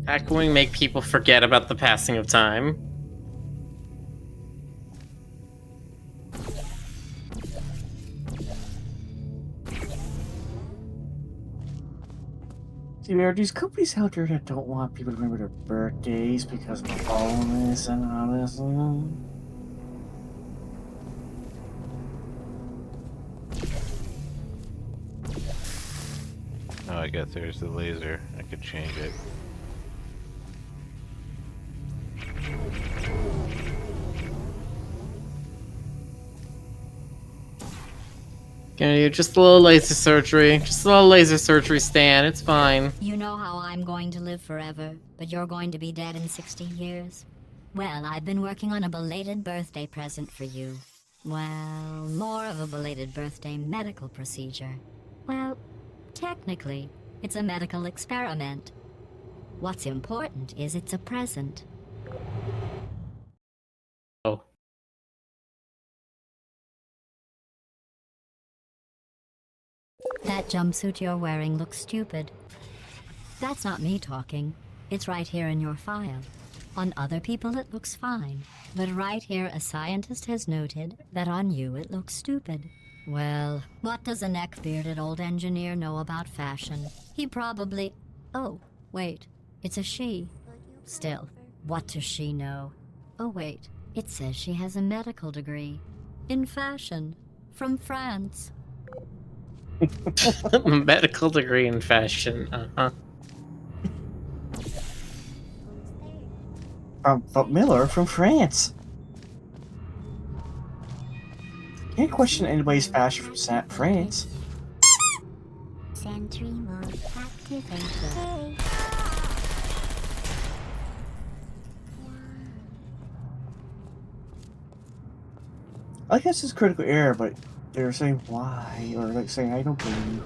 How can we make people forget about the passing of time? See, there are these companies out there that don't want people to remember their birthdays because of the bonus and all this. Oh, I guess there's the laser. I could change it. Gonna do just a little laser surgery. Just a little laser surgery, Stan. It's fine. You know how I'm going to live forever, but you're going to be dead in 60 years? Well, I've been working on a belated birthday present for you. Well, more of a belated birthday medical procedure. Well, technically, it's a medical experiment. What's important is it's a present. Oh. That jumpsuit you're wearing looks stupid. That's not me talking. It's right here in your file. On other people it looks fine. But right here a scientist has noted that on you it looks stupid. Well, what does a neck-bearded old engineer know about fashion? He probably... Oh, wait. It's a she. Still, what does she know? Oh, wait. It says she has a medical degree. In fashion. From France. Medical degree in fashion. But Miller from France. Can't question anybody's fashion from France. Sentry mode activated. I guess it's critical error, but they're saying why, or like saying I don't believe.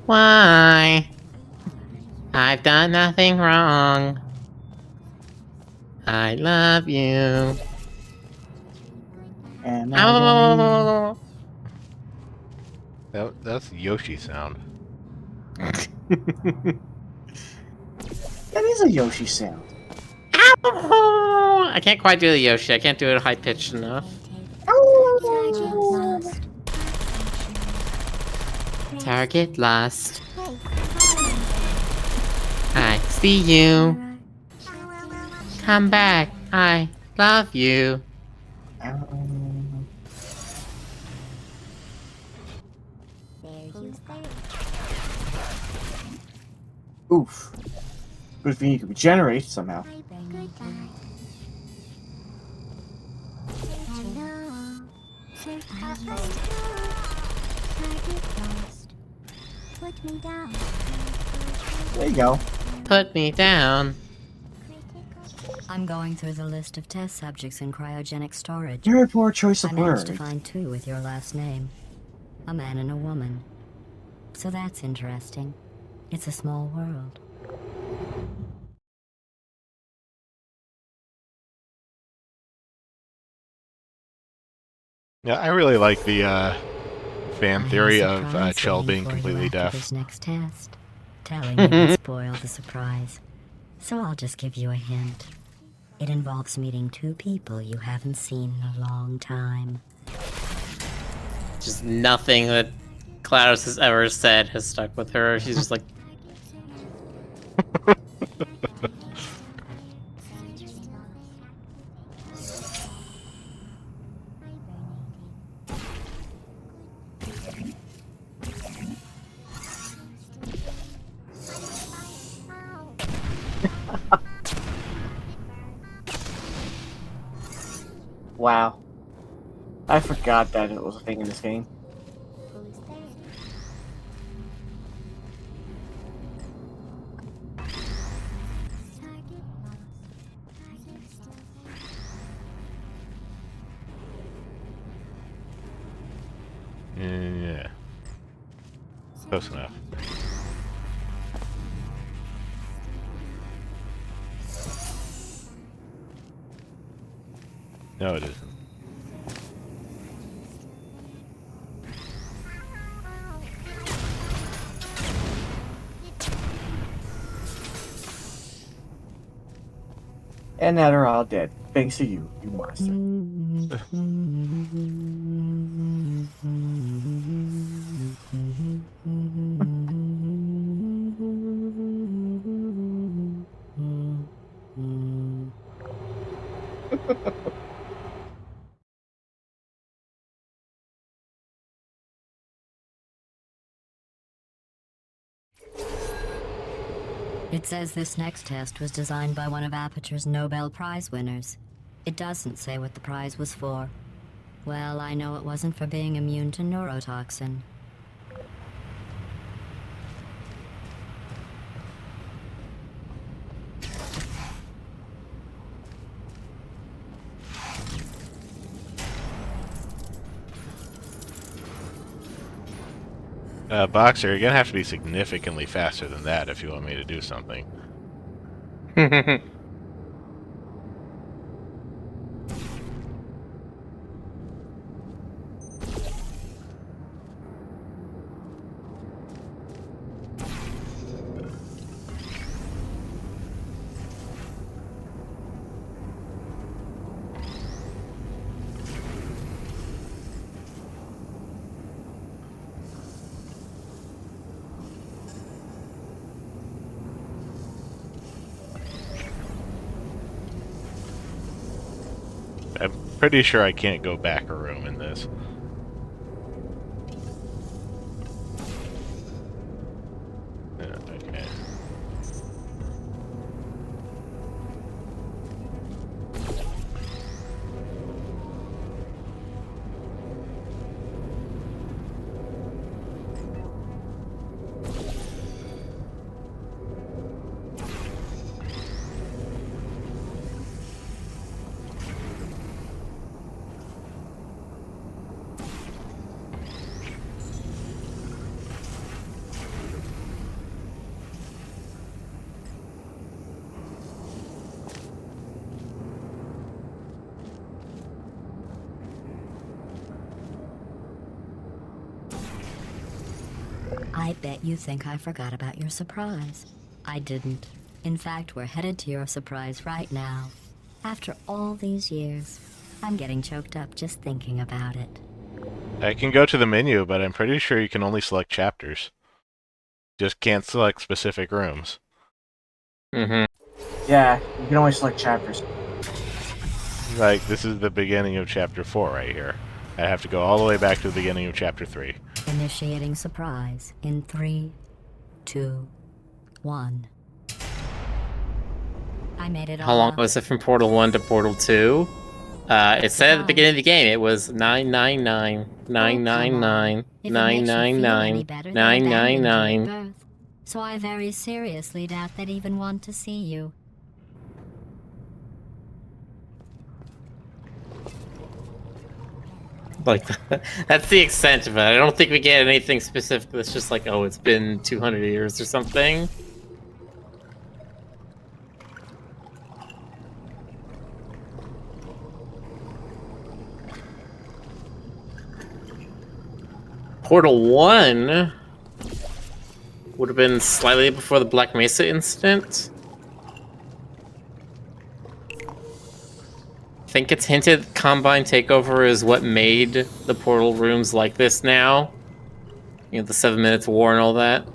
Why? I've done nothing wrong. I love you. And I don't That's Yoshi sound. That is a Yoshi sound. I can't quite do the Yoshi. I can't do it high pitched enough. Target lost. I see you. Come back. I love you. Oof. Good thing you can regenerate somehow. There you go. Put me down. I'm going through the list of test subjects in cryogenic storage. Very poor choice I of managed words. to find 2 with your last name. A man and a woman. So that's interesting. It's a small world. Yeah, I really like the I fan have theory a of surprise Chell waiting being for you completely after deaf. This next test. Telling you would spoil the surprise. So I'll just give you a hint. It involves meeting 2 people you haven't seen in a long time. Just nothing that GLaDOS has ever said has stuck with her. She's just like, Wow. I forgot that it was a thing in this game. Yeah. Close enough. No, it isn't. And now they're all dead. Thanks to you, you monster. It says this next test was designed by one of Aperture's Nobel Prize winners. It doesn't say what the prize was for. Well, I know it wasn't for being immune to neurotoxin. Boxer, you're gonna have to be significantly faster than that if you want me to do something. I'm pretty sure I can't go back a room in this. Yeah, okay. I bet you think I forgot about your surprise. I didn't. In fact, we're headed to your surprise right now. After all these years, I'm getting choked up just thinking about it. I can go to the menu, but I'm pretty sure you can only select chapters. Just can't select specific rooms. Mm-hmm. Yeah, you can only select chapters. Like, this is the beginning of chapter 4 right here. I have to go all the way back to the beginning of chapter 3. Initiating surprise in 3, 2, 1. I made it all How long up. was it from Portal 1 to Portal 2? It said at the beginning of the game it was 999, 999, If it makes you feel any 999, better, they abandoned you at 999. birth. So I very seriously doubt they'd even want to see you. Like, that's the extent of it. I don't think we get anything specific that's just like, oh, it's been 200 years or something. Portal 1 would have been slightly before the Black Mesa incident. I think it's hinted Combine Takeover is what made the portal rooms like this now. You know, the 7 minutes war and all that.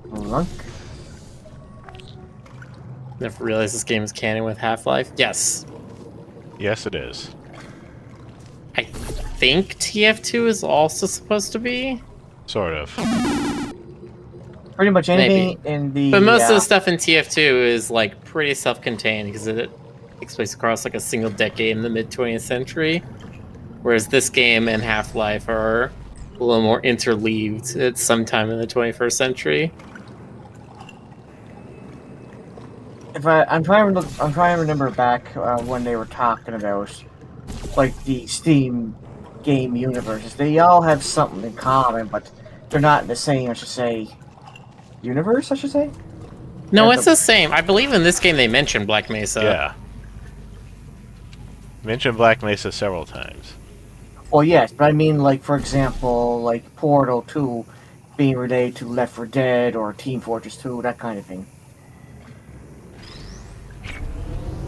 Lunk. Never realized this game is canon with Half-Life. Yes. Yes, it is. I think TF2 is also supposed to be. Sort of. Pretty much anything in the. But most of the stuff in TF2 is like pretty self-contained because it takes place across like a single decade in the mid-20th century. Whereas this game and Half-Life are a little more interleaved at some time in the 21st century. I'm trying to remember back when they were talking about like the Steam game universes. They all have something in common, but they're not the same. I should say, universe. I should say. No, Yeah, it's the same. I believe in this game they mentioned Black Mesa. Yeah. Mentioned Black Mesa several times. Well, yes, but I mean, like for example, like Portal 2 being related to Left 4 Dead or Team Fortress 2, that kind of thing.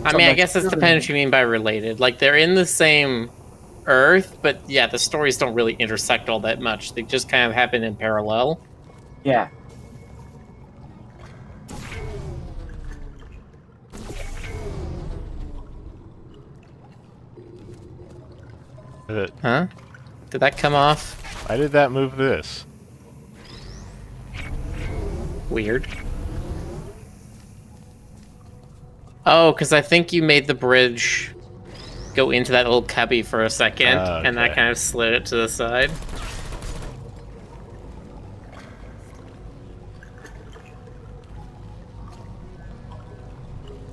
I mean, I guess it's dependent what you mean by related. Like, they're in the same Earth, but yeah, the stories don't really intersect all that much. They just kind of happen in parallel. Yeah. Huh? Did that come off? Why did that move this? Weird. Oh, because I think you made the bridge go into that little cubby for a second, and that kind of slid it to the side.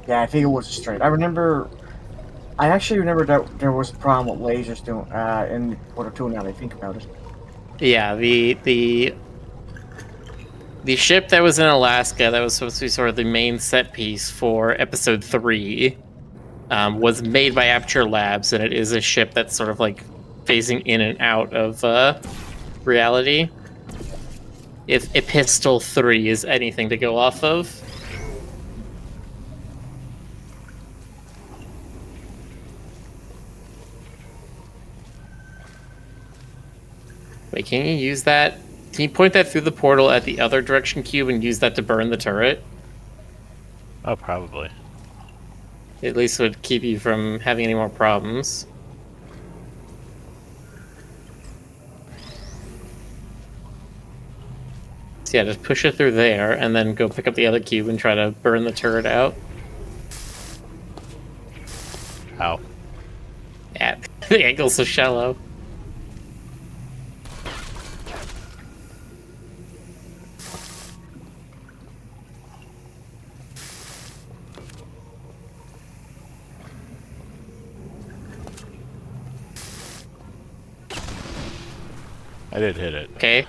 Yeah, I think it was straight. I actually remember that there was a problem with lasers doing in Portal 2 now that I think about it. Yeah, the ship that was in Alaska that was supposed to be sort of the main set piece for Episode 3 was made by Aperture Labs, and it is a ship that's sort of like phasing in and out of reality. If Epistle 3 is anything to go off of. Wait, can you use that? Can you point that through the portal at the other direction cube and use that to burn the turret? Oh, probably. At least it would keep you from having any more problems. So yeah, just push it through there, and then go pick up the other cube and try to burn the turret out. Ow. Yeah, the angle's so shallow. I did hit it. Okay.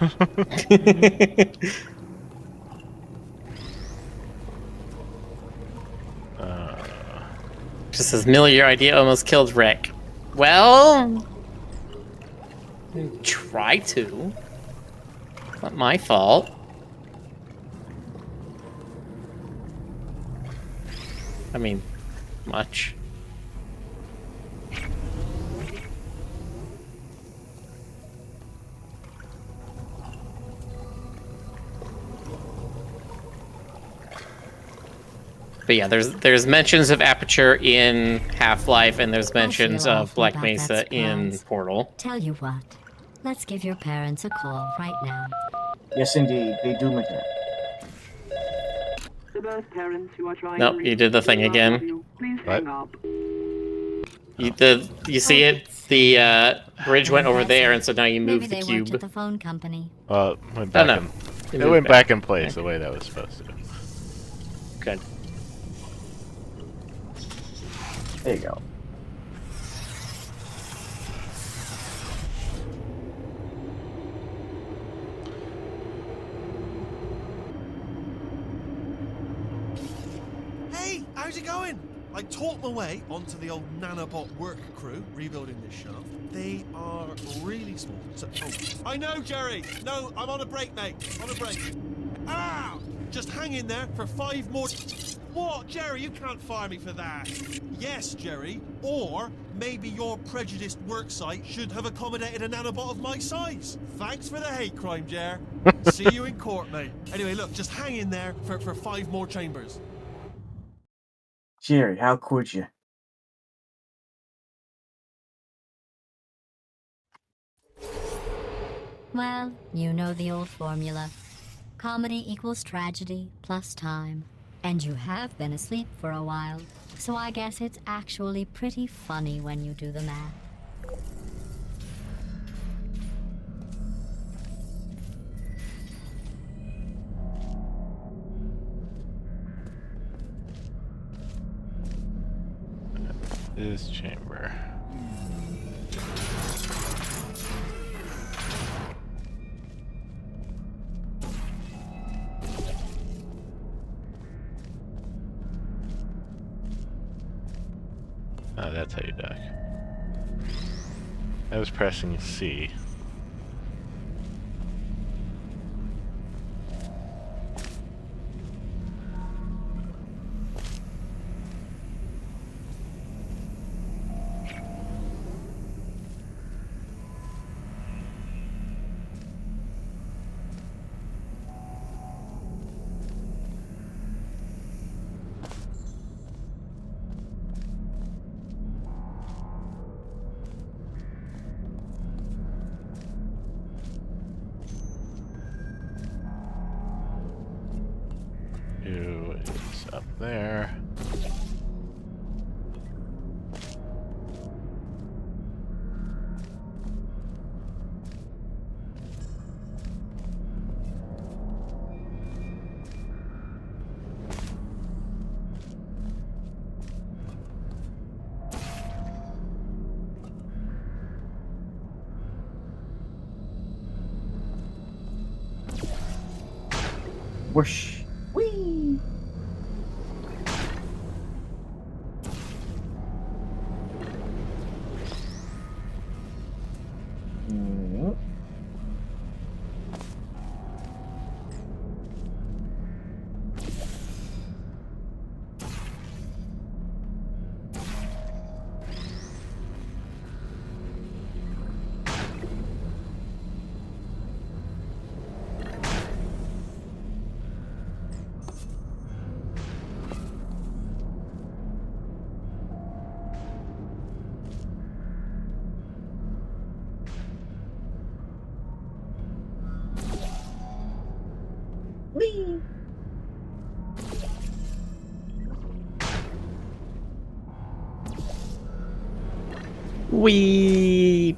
Just says, Miller, your idea almost killed Rick. Well, try to. Not my fault. I mean, much. But yeah, there's mentions of Aperture in Half-Life, and there's mentions feel of awful Black about Mesa that in surprise. Portal. Tell you what, let's give your parents a call right now. Yes, indeed, they do make that. The birth parents who are trying Nope, to you reach did the thing do not again. love you. Please What? hang up. You see it? The bridge went over there, and so now you Maybe move the they worked at cube. the phone company. Well, it went Oh, back no. in. It It moved went back. back in place the way that was supposed to. Good. There you go. Hey, how's it going? I talked my way onto the old nanobot work crew rebuilding this shaft. They are really small. So, I know, Jerry. No, I'm on a break, mate. On a break. Ah! Just hang in there for 5 more. What, Jerry? You can't fire me for that. Yes, Jerry. Or maybe your prejudiced work site should have accommodated a nanobot of my size. Thanks for the hate crime, Jer. See you in court, mate. Anyway, look, just hang in there for 5 more chambers. Jerry, how could you? Well, you know the old formula. Comedy equals tragedy plus time. And you have been asleep for a while, so I guess it's actually pretty funny when you do the math. This chamber. Oh, that's how you duck. I was pressing C. Who is up there? Whoosh. Whee! Mm. Whee! Wee.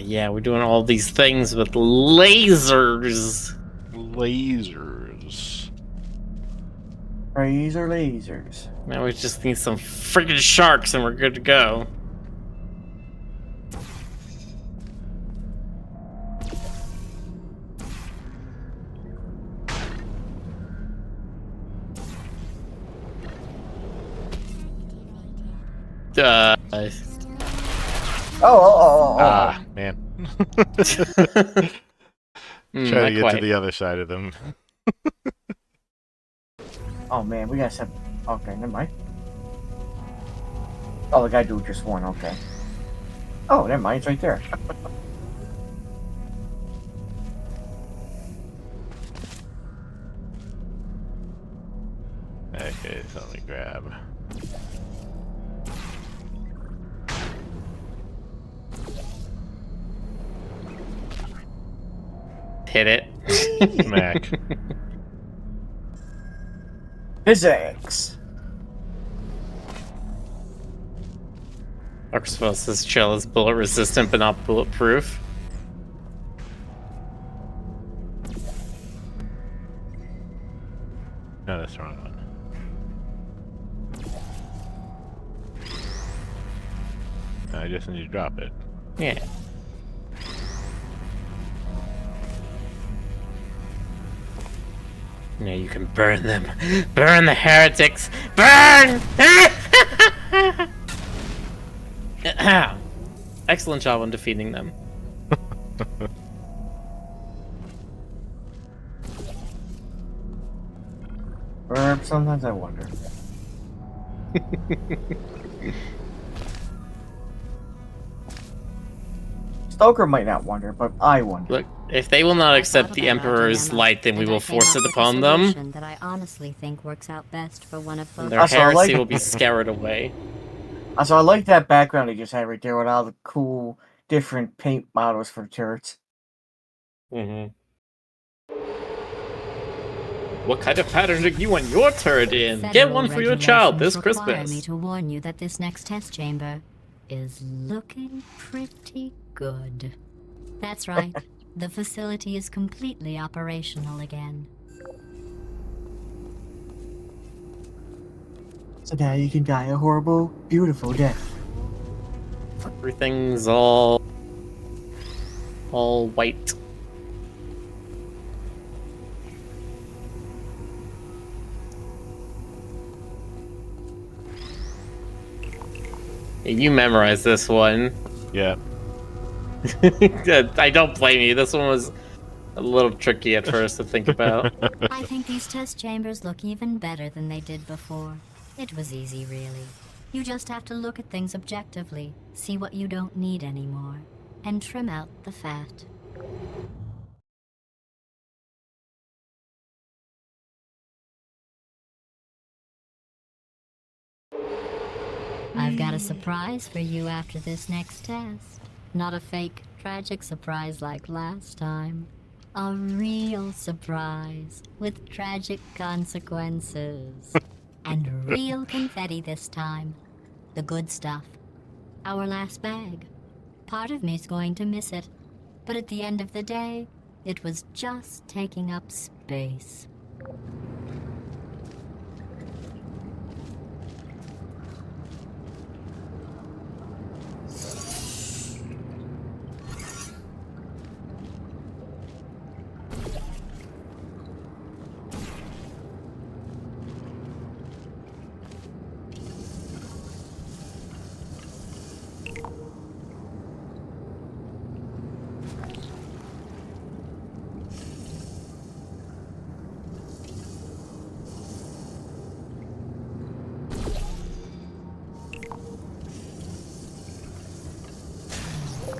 Yeah, we're doing all these things with lasers. Lasers. Lasers. Now we just need some freaking sharks and we're good to go. Ah, man. Try to get quite. to the other side of them. Oh man, we got some. Okay, never mind. Oh, the guy do just one. Okay. Oh, never mind. It's right there. Okay, so let me grab. Hit it. Smack. Physics. Octopus's shell is bullet resistant but not bulletproof. No, that's the wrong one. I just need to drop it. Yeah. Now you can burn them. Burn the heretics. Burn! Excellent job on defeating them. Or sometimes I wonder. Stoker might not wonder, but I wonder. Look, if they will not accept the Emperor's light, then we will force it upon them. That I honestly think works out best for one of both. Their Also, I heresy like- will be scared away. Also, I like that background he just had right there with all the cool, different paint models for the turrets. Mm-hmm. What kind of pattern do you want your turret in? Get Federal one for your child this regulations require me Christmas. to warn you that this next test chamber is looking pretty good. That's right. The facility is completely operational again. So now you can die a horrible, beautiful death. Everything's all white. You memorize this one. Yeah. I don't blame you. This one was a little tricky at first to think about. I think these test chambers look even better than they did before. It was easy, really. You just have to look at things objectively, see what you don't need anymore, and trim out the fat. I've got a surprise for you after this next test. Not a fake, tragic surprise like last time. A real surprise with tragic consequences. And real confetti this time. The good stuff. Our last bag. Part of me's going to miss it. But at the end of the day, it was just taking up space.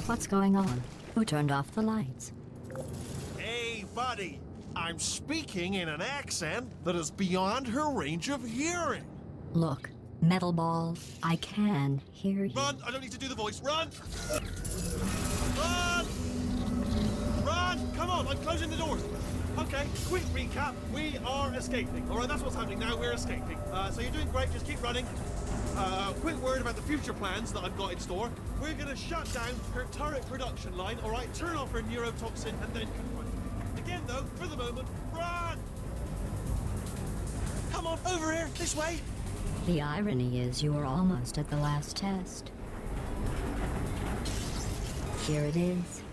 What's going on? Who turned off the lights? Hey, buddy. I'm speaking in an accent that is beyond her range of hearing. Look, Metal ball, I can hear you. Run! I don't need to do the voice. Run! Run! Run! Come on, I'm closing the doors. Okay, quick recap. We are escaping. All right, that's what's happening now. We're escaping. So you're doing great. Just keep running. Quick word about the future plans that I've got in store. We're going to shut down her turret production line, all right? Turn off her neurotoxin and then confront her. Again, though, for the moment, run! Come on, over here, this way. The irony is you were almost at the last test. Here it is.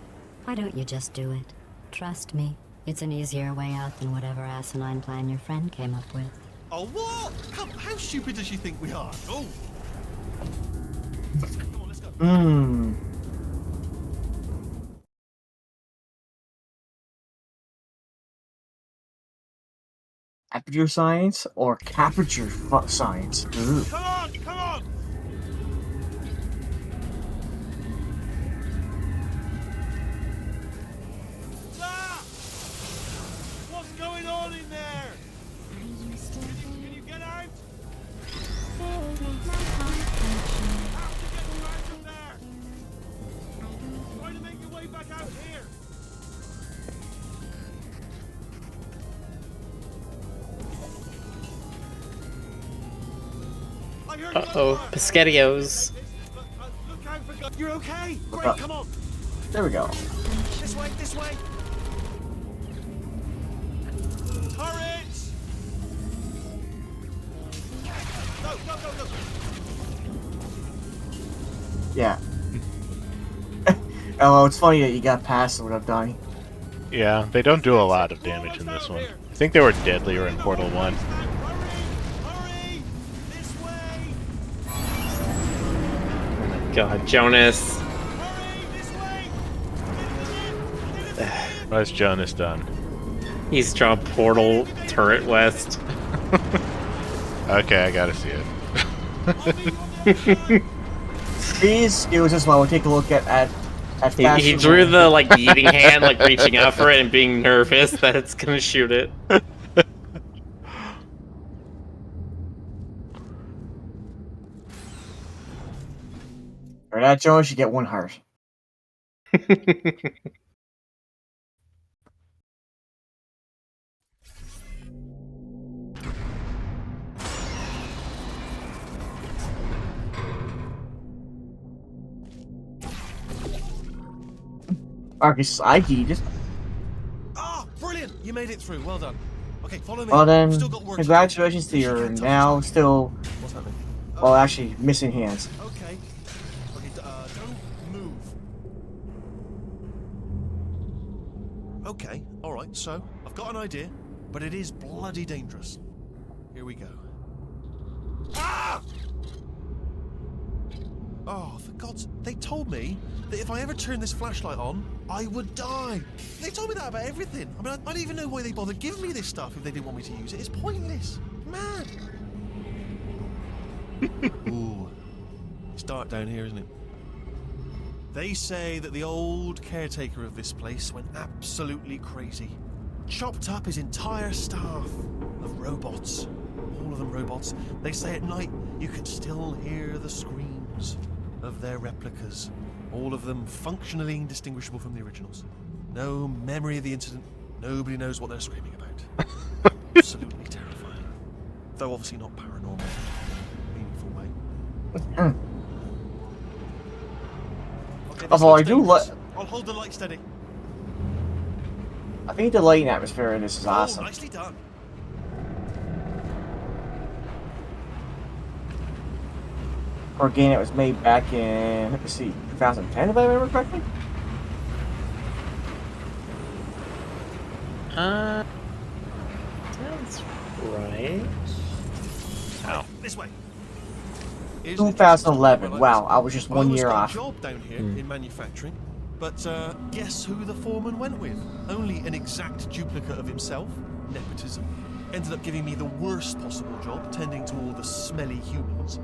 Why don't you just do it? Trust me, it's an easier way out than whatever asinine plan your friend came up with. Oh, what? Come, how stupid does she think we are? Oh! Come on, let's go. Aperture science or capture science? Ooh. Come on, come on! Ah! What's going on in there? Can you get out? Have to get you out of there! Try to make your way back out here! Uh-oh, Piscatios. Look out for God. You're okay? Great, up? come on! There we go. This way, this way! Turrets! Go, go, go, go! Yeah. Oh, it's funny that you got past it without dying. Yeah, they don't do a lot of damage in this one. I think they were deadlier in Portal 1. Hurry! This way! God, Jonas. Hurry! This way! What's Jonas done? He's drawn Portal Turret West. Okay, I gotta see it. Please, it was just while we take a look at He drew the like eating hand, like reaching out for it and being nervous that it's gonna shoot it. For that, Jones, you get 1 heart. Marcus, I just. Ah, brilliant! You made it through. Well done. Okay, follow me. Well then, We've still got work to do. congratulations to your now still, What's happening? well, actually missing hands. Okay. Okay, don't move. Okay, alright, so, I've got an idea, but it is bloody dangerous. Here we go. Ah! Oh, for God's... They told me that if I ever turn this flashlight on, I would die. They told me that about everything. I mean, I don't even know why they bothered giving me this stuff if they didn't want me to use it. It's pointless. Mad. Ooh. It's dark down here, isn't it? They say that the old caretaker of this place went absolutely crazy. Chopped up his entire staff of robots. All of them robots. They say at night you can still hear the screams of their replicas. All of them functionally indistinguishable from the originals. No memory of the incident. Nobody knows what they're screaming about. Absolutely terrifying. Though obviously not paranormal. Meaningful way. Okay, Although I do I'll hold the light steady. I think the lighting atmosphere in this is awesome. Oh, nicely done. For a game that was made back in, let's see, 2010 if I remember correctly? That's right. Ow. This way. 2011. Wow, I was just 1 year off. Job down here in manufacturing, but guess who the foreman went with? Only an exact duplicate of himself. Nepotism. Ended up giving me the worst possible job, tending to all the smelly humans.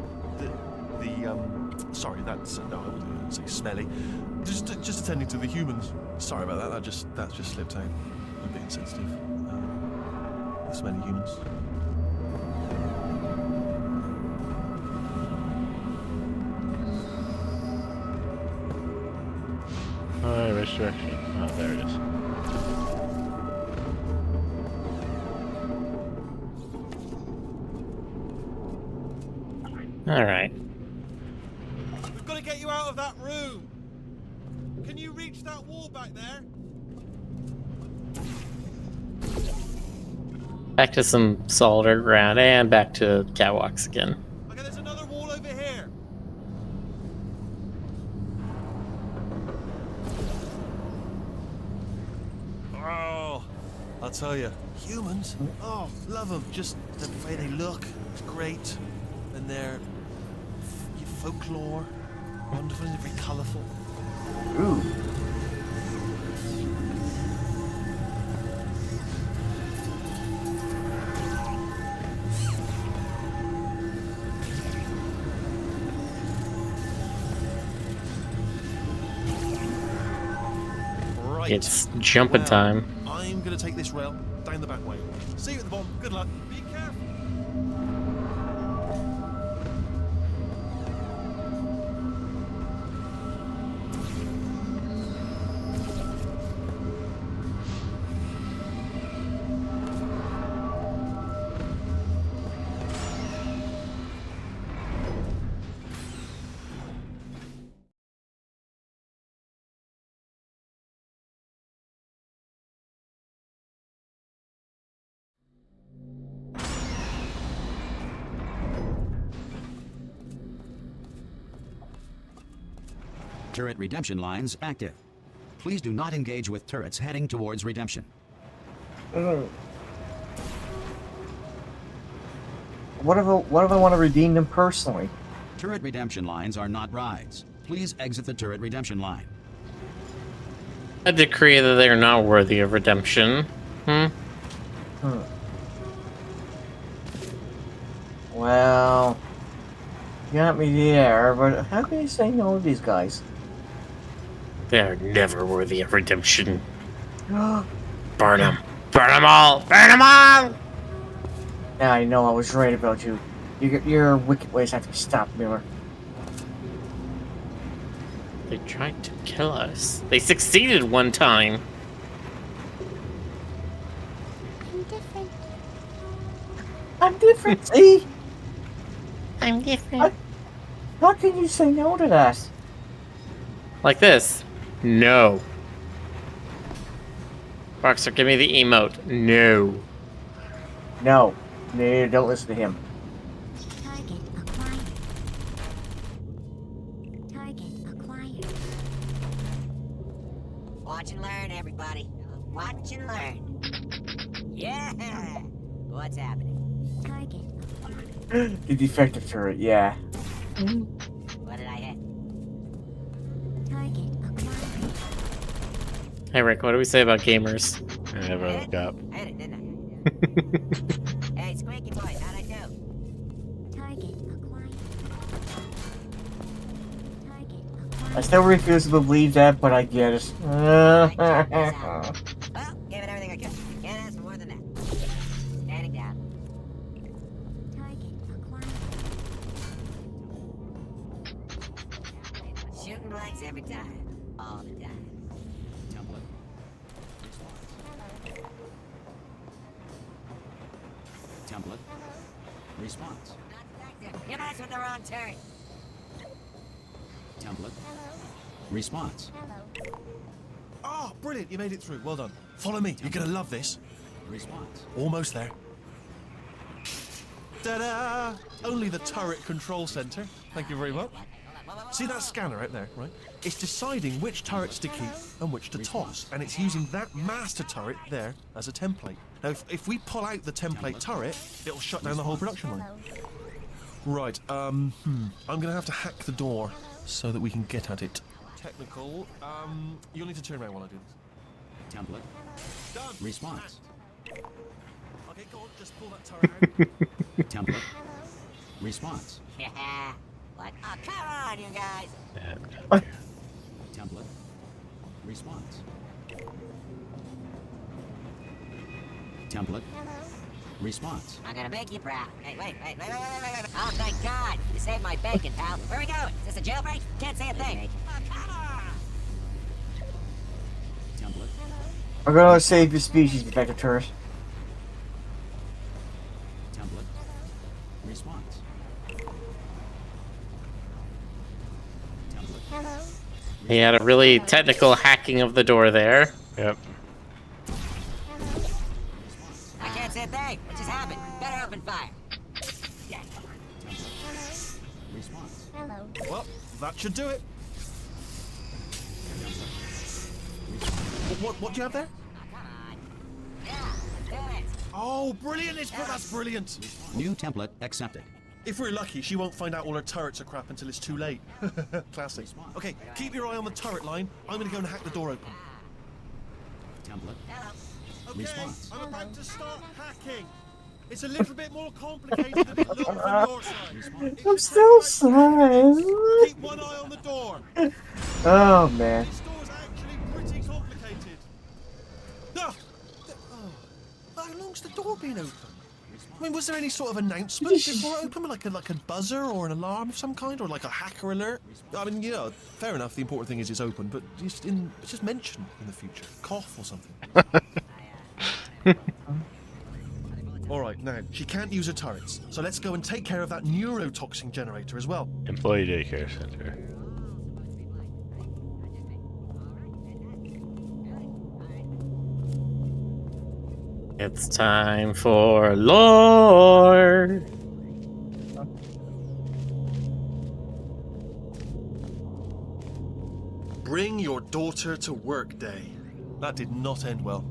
Sorry, that's no, I wouldn't say smelly. Just attending to the humans. Sorry about that. That just slipped out. I'm a bit insensitive. The smelly humans. direction? Oh, there it is. Alright. We've got to get you out of that room. Can you reach that wall back there? Back to some solider ground and back to catwalks again. Okay, there's another wall over here. Oh, I'll tell you, humans, oh, love them. Just the way they look, it's great. And their folklore, wonderful and very colourful. Ooh. Right. It's jumping time. I'm going to take this rail down the back way. See you at the bottom. Good luck. Be careful. Turret redemption lines active. Please do not engage with turrets heading towards redemption. What if I want to redeem them personally? Turret redemption lines are not rides. Please exit the turret redemption line. A decree that they are not worthy of redemption. Well, you got me there, but how can you say no to these guys? They are never worthy of redemption. Burn them! Burn them all! Burn them all! Yeah, I know, I was right about you. Your wicked ways have to be stopped, Miller. They tried to kill us. They succeeded one time. I'm different. I'm different, see? I'm different. How can you say no to that? Like this. No. Rockstar, give me the emote. No. No. No, don't listen to him. Target acquired. Target acquired. Watch and learn, everybody. Watch and learn. Yeah! What's happening? Target. The defective turret, yeah. What did I hit? Target acquired. Hey Rick, what do we say about gamers? I never look up. I hit it, didn't I? Hey, Squeaky Boy, how'd I do? Target acquired. Target I acquired. still refuse to believe that, but I get it. Well, gave it everything I could. Can't ask for more than that. Standing down. Target acquired. Shooting blanks every time. All the time. Template. Template. Response. Not effective. You messed with the wrong turret. Template. Response. Oh, brilliant. You made it through. Well done. Follow me. You're going to love this. Response. Almost there. Ta-da! Only the turret control center. Thank you very much. See that scanner out there, right? It's deciding which turrets to keep and which to toss, and it's using that master turret there as a template. Now, if we pull out the template turret, it'll shut down the whole production line. Right, I'm gonna have to hack the door so that we can get at it. Technical, you'll need to turn around while I do this. Template. Done! Response. Okay, go on, just pull that turret out. Template. Response. Yeah. What? Oh, come on, you guys. Template. Response. Template. Response. I'm gonna make you proud. Hey, wait. Oh, thank God. You saved my bacon, pal. Where are we going? Is this a jailbreak? Can't say a thing. Oh, come on. I'm gonna save your species, Vector turret. Template. Response. Template. He had a really technical hacking of the door there. Yep. I can't say a thing. What just happened? Better open fire. Response. Well, that should do it. What do you have there? Come on. Yeah, do it. Oh, brilliant! That's brilliant. New template accepted. If we're lucky, she won't find out all her turrets are crap until it's too late. Classic. Okay, keep your eye on the turret line. I'm gonna go and hack the door open. Template. Okay, Response. I'm about to start hacking. It's a little bit more complicated than it looks from your side. I'm still sad. Keep one eye on the door. Oh man. This door's actually pretty complicated. Ah, how long's the door been open? I mean, was there any sort of announcement before it opened, like a buzzer or an alarm of some kind, or like a hacker alert? I mean, you know, fair enough. The important thing is it's open, but just mention in the future, cough or something. All right, now she can't use her turrets, so let's go and take care of that neurotoxin generator as well. Employee daycare center. It's time for lore. Bring your daughter to work day. That did not end well.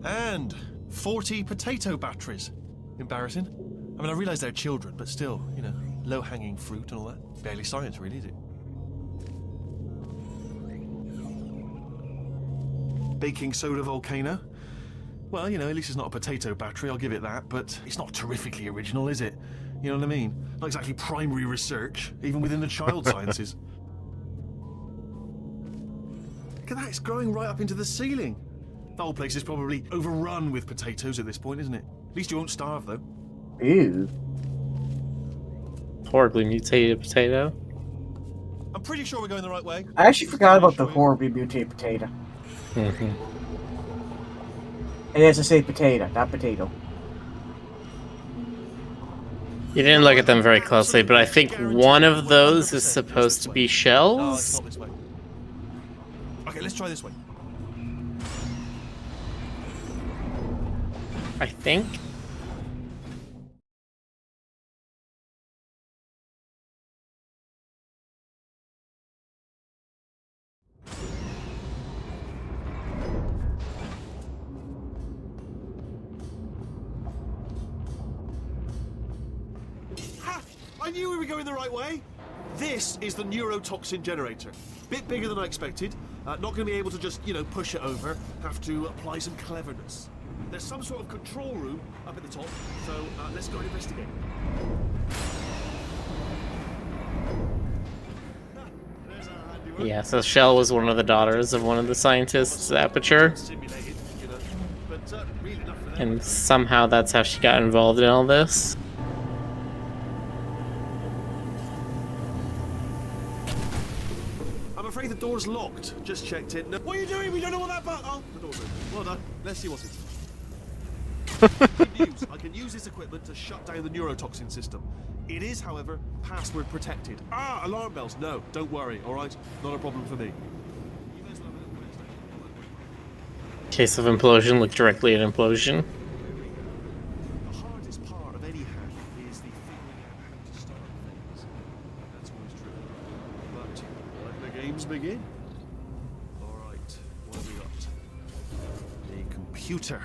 And 40 potato batteries. Embarrassing. I mean, I realise they're children, but still, you know, low-hanging fruit and all that. Barely science, really, is it? Baking soda volcano. Well, you know, at least it's not a potato battery, I'll give it that, but it's not terrifically original, is it? You know what I mean? Not exactly primary research, even within the child sciences. Look at that, it's growing right up into the ceiling. The whole place is probably overrun with potatoes at this point, isn't it? At least you won't starve, though. Ew. Horribly mutated potato. I'm pretty sure we're going the right way. I actually forgot about the horribly mutated potato. It has to say potato, not potato. You didn't look at them very closely, but I think one of those is supposed to be Oh, it's shells. not this way. Okay, let's try this way. I think. Ha! I knew we were going the right way. This is the neurotoxin generator. Bit bigger than I expected. Not going to be able to just, you know, push it over. Have to apply some cleverness. There's some sort of control room up at the top, so let's go and investigate. There's our handiwork. Yeah, so Shell was one of the daughters of one of the scientists at Aperture, Simulated, you know, but really enough for them. and somehow that's how she got involved in all this. I'm afraid the door's locked. Just checked it. No. What are you doing? We don't know what that button. Oh, the door's open. Well done. Let's see what's in. Good news. I can use this equipment to shut down the neurotoxin system. It is, however, password protected. Ah, alarm bells. No, don't worry. All right, not a problem for me. Case of implosion, look directly at implosion. The hardest part of any hack is the figuring out how to start things. That's always true. But let the games begin. All right, what have we got? A computer.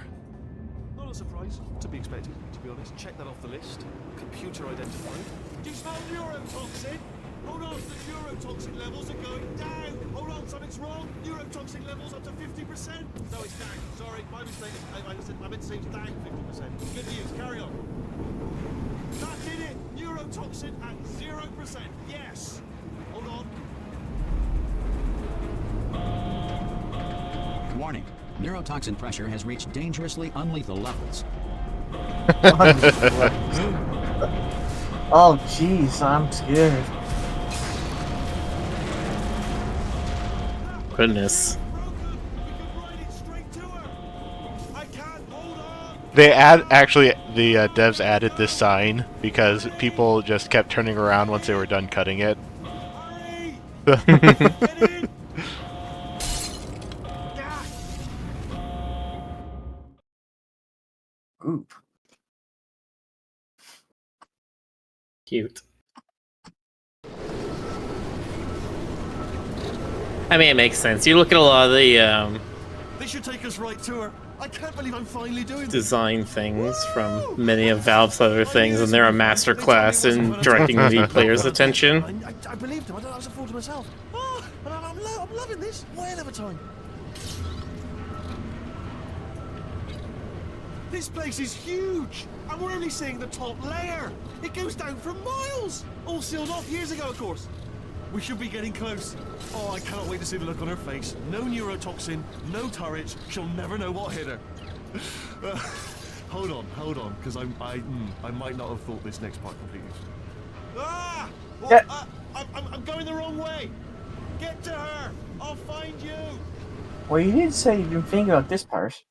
Not a surprise, to be expected, to be honest. Check that off the list. Computer identified. Do you smell neurotoxin? Hold on, the neurotoxin levels are going down. Hold on, something's wrong. Neurotoxin levels up to 50%. No, it's down. Sorry, my mistake. I meant to say it's down 50%. Good news, carry on. That did it. Neurotoxin at 0%. Yes. Hold on. Warning. Neurotoxin pressure has reached dangerously unlethal levels. Oh jeez, I'm scared. Goodness. Broken. We can ride it straight They actually the devs added this sign because people just kept turning around once they were done cutting it. Get in! Oop. Cute. I mean, it makes sense. You look at a lot of the This should take us right to her. I can't believe I'm finally doing this. design things from many of Valve's other things, and they're a masterclass in directing the player's attention. I believed him. I was a fool to myself. Oh, and I'm loving this. Whale of a time. This place is huge, and we're only seeing the top layer. It goes down for miles. All sealed off years ago, of course. We should be getting close. Oh, I cannot wait to see the look on her face. No neurotoxin, no turrets. She'll never know what hit her. Hold on, because I might not have thought this next part completely. Ah! Well, Yeah. I'm going the wrong way. Get to her. I'll find you. Well, you did say you didn't think about this part.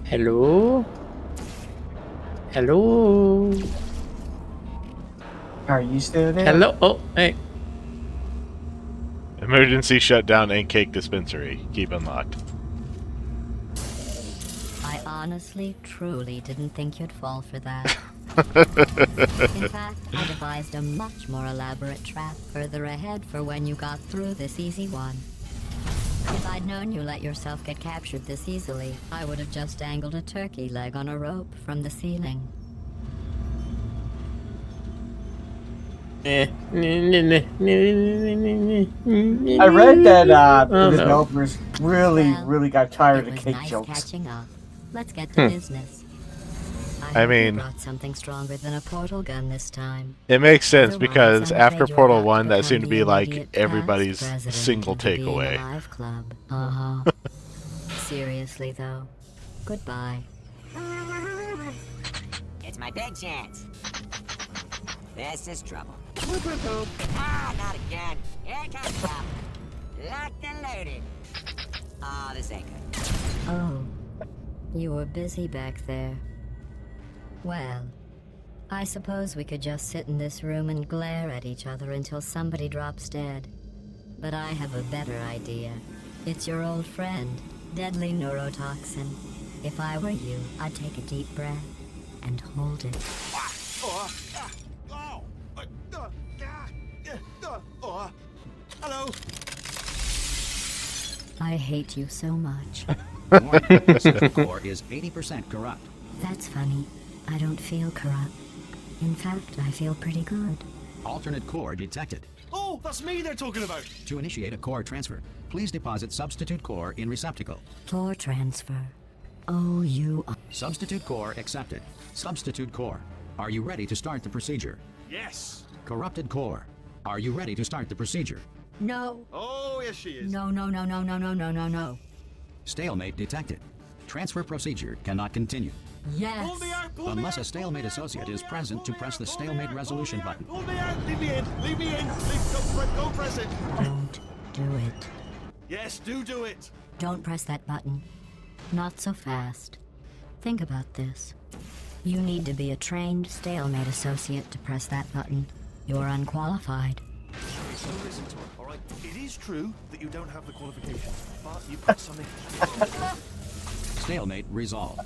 Hello? Hello? Are you still there? Hello? Oh, hey. Emergency shutdown and cake dispensary. Keep unlocked. I honestly, truly didn't think you'd fall for that. In fact, I devised a much more elaborate trap further ahead for when you got through this easy one. If I'd known you let yourself get captured this easily, I would have just dangled a turkey leg on a rope from the ceiling. I read that Oh, the no. developers really got tired It of was cake nice jokes. catching up. Let's get to business. I hope you mean- brought something stronger than a portal gun this time. It makes sense Otherwise, because I'm after afraid you're Portal about 1, to that become seemed to the be like immediate everybody's past president single of the Being takeaway. Alive Club. Seriously though, goodbye. It's my big chance. This is trouble. Ah, not again. Here comes trouble. Locked and loaded. Oh, this ain't good. Oh, you were busy back there. Well, I suppose we could just sit in this room and glare at each other until somebody drops dead. But I have a better idea. It's your old friend, deadly neurotoxin. If I were you, I'd take a deep breath and hold it. Hello. I hate you so much. Warning, core is 80% corrupt. That's funny. I don't feel corrupt. In fact, I feel pretty good. Alternate core detected. Oh, that's me they're talking about. To initiate a core transfer, please deposit substitute core in receptacle. Core transfer. Oh, you are. Substitute core accepted. Substitute core. Are you ready to start the procedure? Yes. Corrupted core. Are you ready to start the procedure? No. Oh, yes, she is. No. Stalemate detected. Transfer procedure cannot continue. Yes. Pull me out. Pull me Unless out, a stalemate pull me out, associate pull is me out, present to pull me press out, the pull me stalemate out, resolution pull me out, button. Pull me out. Leave me in. Leave me in. Go press it. Don't do it. Yes, do it. Don't press that button. Not so fast. Think about this. You need to be a trained stalemate associate to press that button. You're unqualified. So listen to her, all right? It is true that you don't have the qualification, but you've got something. Stalemate resolved.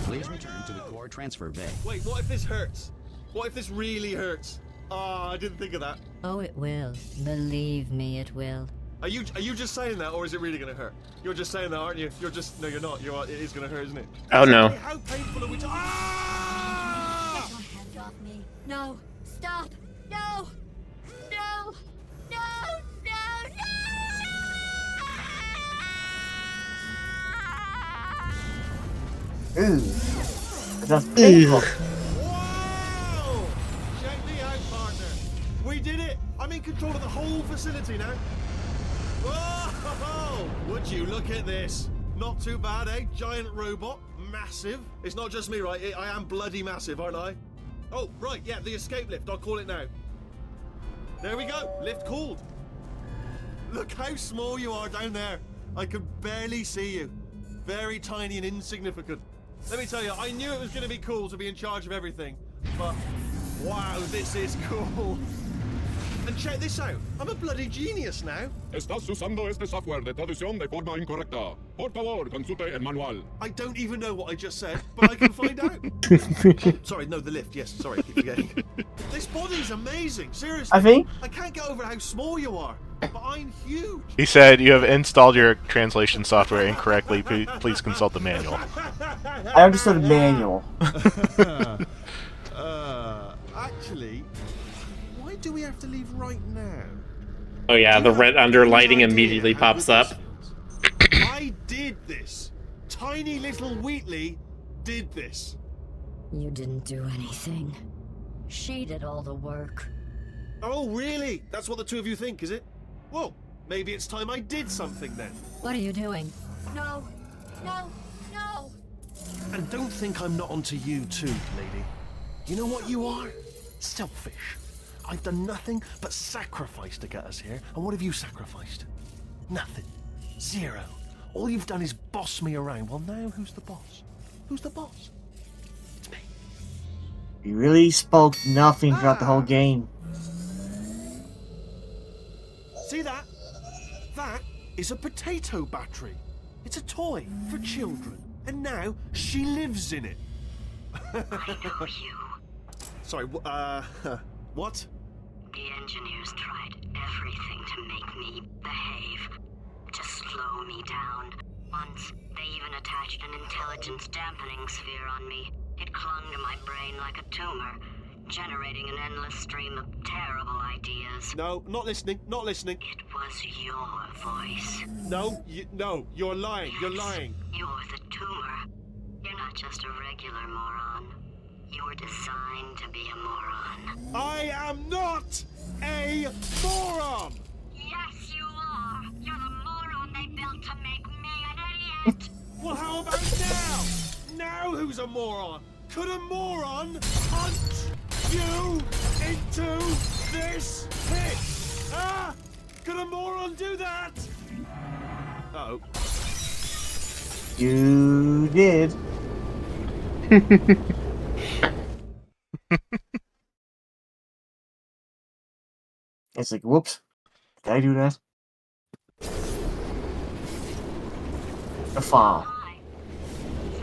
Please return to the core transfer bay. Wait, what if this hurts? What if this really hurts? Ah, I didn't think of that. Oh, it will. Believe me, it will. Are you just saying that, or is it really gonna hurt? You're just saying that, aren't you? No, you're not. It is gonna hurt, isn't it? Oh, no. How painful are we? Ah! Get your hands off me. No. Stop. No. No. No. Ooh. That's painful. Wow! Check me out, partner. We did it. I'm in control of the whole facility now. Whoa! Would you look at this? Not too bad, eh? Giant robot. Massive. It's not just me, right? I am bloody massive, aren't I? Oh, right, yeah, the escape lift. I'll call it now. There we go. Lift called. Look how small you are down there. I can barely see you. Very tiny and insignificant. Let me tell you, I knew it was going to be cool to be in charge of everything. But, wow, this is cool. And check this out. I'm a bloody genius now. Estás usando este software de traducción de forma incorrecta. Por favor, consulte el manual. I don't even know what I just said, but I can find out. Oh, sorry, no, the lift. Yes, sorry, I keep forgetting. This body's amazing. Seriously. I can't get over how small you are, but I'm huge. He said, "You have installed your translation software incorrectly. Please consult the manual." I understood the manual. Actually, why do we have to leave right now? Oh yeah, the red underlighting immediately pops up. I did this. Tiny little Wheatley did this. You didn't do anything. She did all the work. Oh, really? That's what the two of you think, is it? Well, maybe it's time I did something then. What are you doing? No! No! No! And don't think I'm not onto you too, lady. You know what you are? Selfish. I've done nothing but sacrifice to get us here. And what have you sacrificed? Nothing. Zero. All you've done is boss me around. Well, now who's the boss? Who's the boss? It's me. You really spoke nothing throughout the whole game. See that? That is a potato battery. It's a toy for children. And now she lives in it. I know you. Sorry, what? The engineers tried everything to make me behave, to slow me down. Once, they even attached an intelligence dampening sphere on me. It clung to my brain like a tumor, generating an endless stream of terrible ideas. No, not listening, not listening. It was your voice. No, you're lying, Yes, you're lying. You're the tumor. You're not just a regular moron. You were designed to be a moron. I am not a moron! Yes, you are. You're the moron they built to make me an idiot. Well, how about now? Now who's a moron? Could a moron hunt you into this pit? Ah! Could a moron do that? Uh-oh. You did. It's like, whoops. Did I do that? A fall. Hi. So,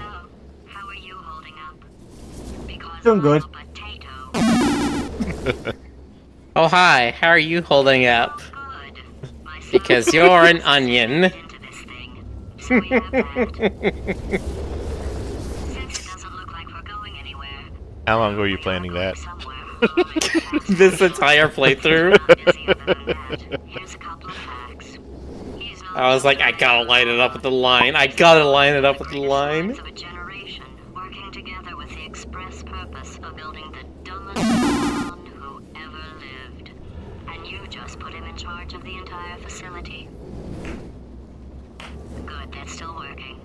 how are you holding up? Because Doing good. I'm a potato. Oh hi, how are you holding up? Good. My son Because you're an onion. into this thing. So we have that. Since it doesn't look like we're going anywhere. How long were you planning that? Somewhere. This entire playthrough? Busier than that. Here's a couple of facts. He's not I was like, I gotta line it up with the line. I gotta line it up with the line. of a generation working together with the express purpose of building the dumbest moron who ever lived. And you just put him in charge of the entire facility. Good, that's still working.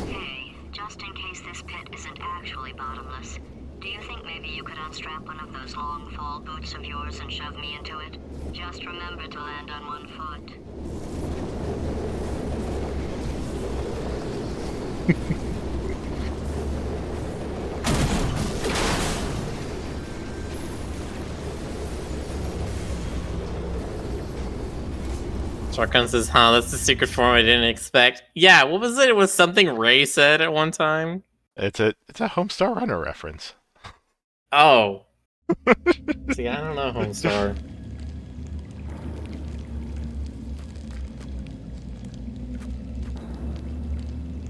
Hey, just in case this pit isn't actually bottomless, do you think maybe you could unstrap one of those long fall boots of yours and shove me into it? Just remember to land on one foot. Sarkhan says, huh, that's the secret form I didn't expect. Yeah, what was it? It was something Ray said at one time? It's a Homestar Runner reference. Oh. See, I don't know Homestar.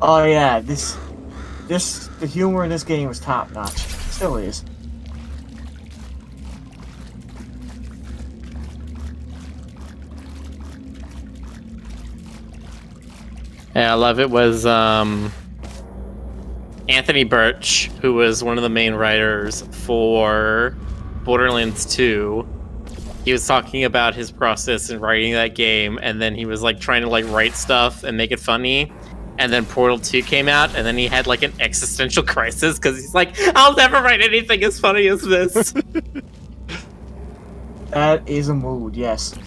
Oh yeah, the humor in this game was top notch. Still is. Yeah, I love it was, Anthony Birch, who was one of the main writers for Borderlands 2, he was talking about his process in writing that game, and then he was like trying to like write stuff and make it funny. And then Portal 2 came out, and then he had like an existential crisis because he's like, I'll never write anything as funny as this. That is a mood, yes.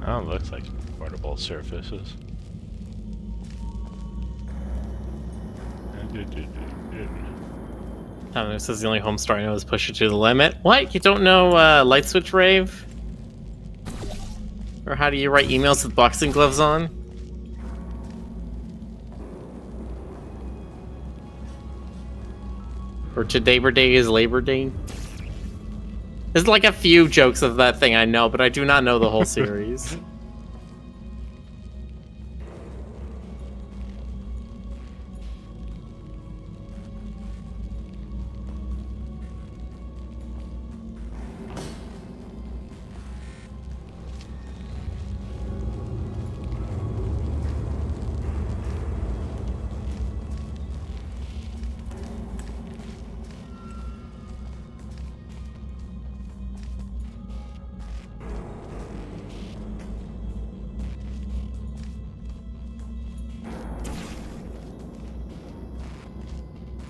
Oh, looks like portable surfaces. I don't know, this is the only home story I know is Push It to the Limit. What? You don't know Light Switch Rave? Or how do you write emails with boxing gloves on? Or Today Day is Labor Day? There's like a few jokes of that thing I know, but I do not know the whole series.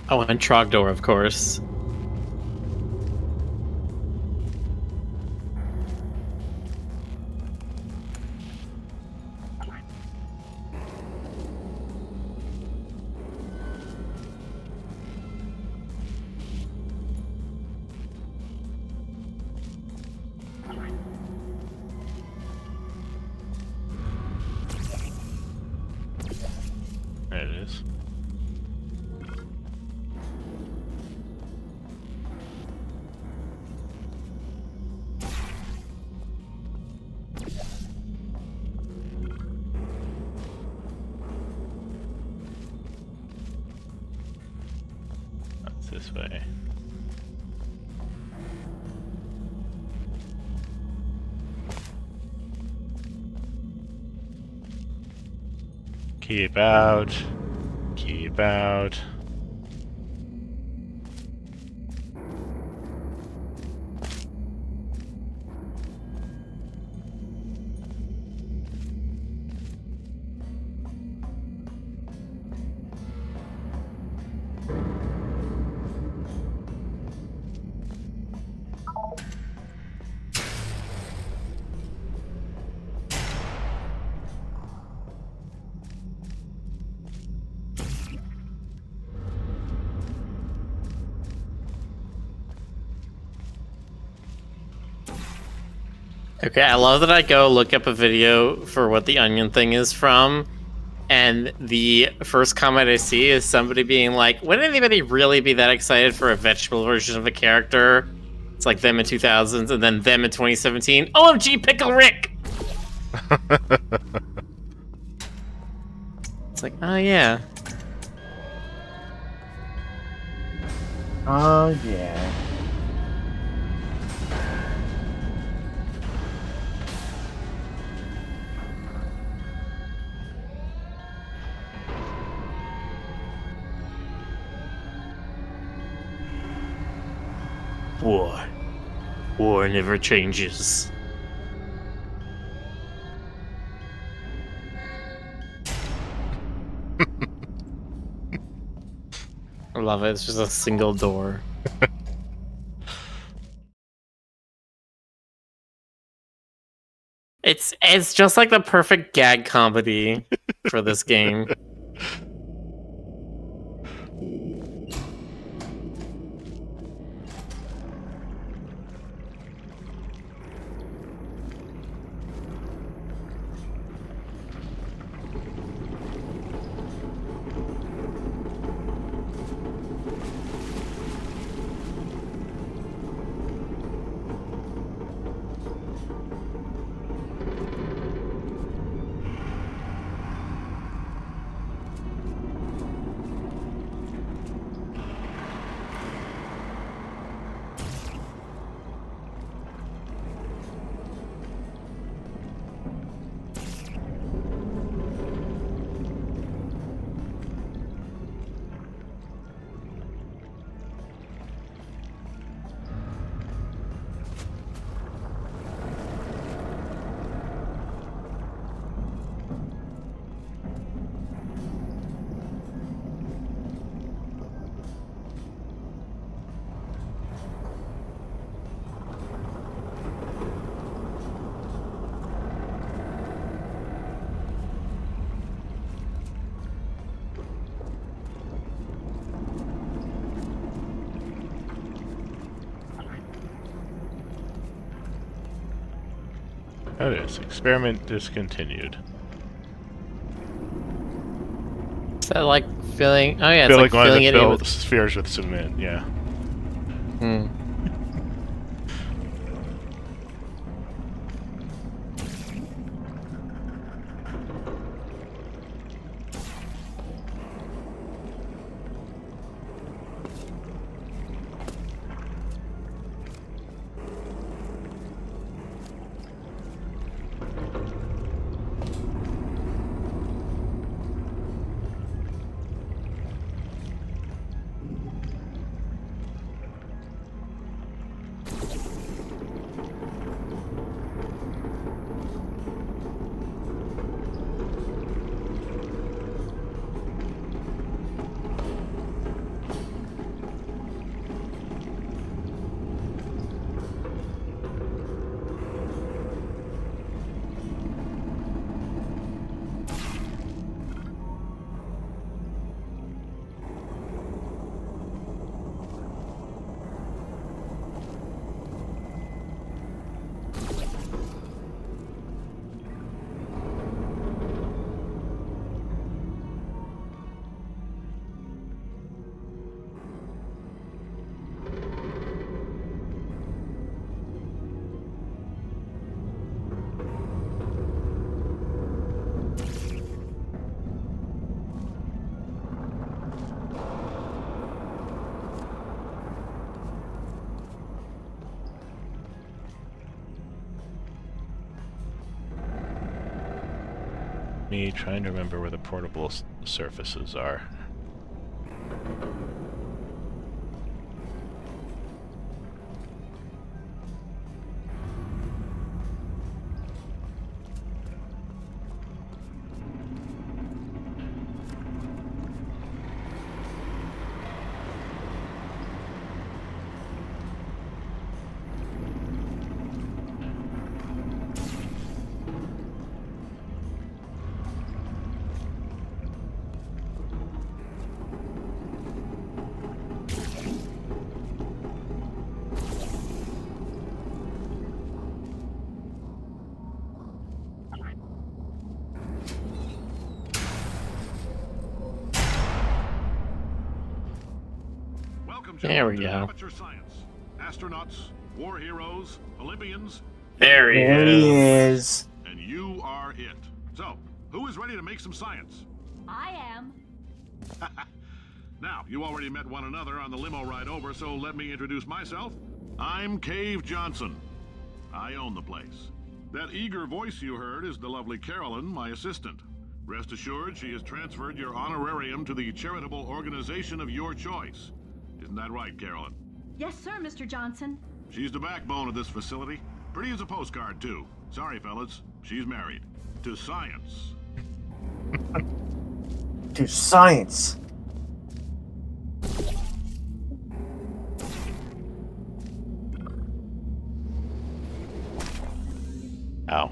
Oh, and Trogdor, of course. There it is. That's this way. Keep out. Keep out. Okay, I love that I go look up a video for what the onion thing is from, and the first comment I see is somebody being like, would anybody really be that excited for a vegetable version of a character? It's like them in 2000s, and then them in 2017. OMG, Pickle Rick! It's like, oh yeah. Oh, yeah. War. War never changes. I love it, it's just a single door. It's just like the perfect gag comedy for this game. That is. Experiment discontinued. Is that like filling? Oh yeah, it's Feel like like one of filling the it in with. spheres with cement, yeah. Hmm. Me trying to remember where the portable surfaces are. Welcome, There we gentlemen, to go. Amateur Science. Astronauts, war heroes, Olympians, There he There he is. is. and you are it. So, who is ready to make some science? I am. Now, you already met one another on the limo ride over, so let me introduce myself. I'm Cave Johnson. I own the place. That eager voice you heard is the lovely Carolyn, my assistant. Rest assured, she has transferred your honorarium to the charitable organization of your choice. Isn't that right, Carolyn? Yes, sir, Mr. Johnson. She's the backbone of this facility. Pretty as a postcard, too. Sorry, fellas. She's married. To science. To science. Ow.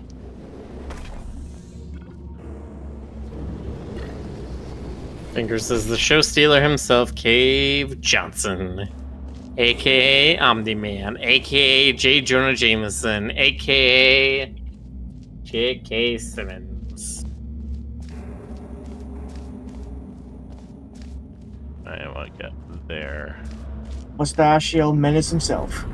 Fingers is the show stealer himself, Cave Johnson, aka Omni-Man, aka J. Jonah Jameson, aka J.K. Simmons. I want to get there. Mustachio Menace himself.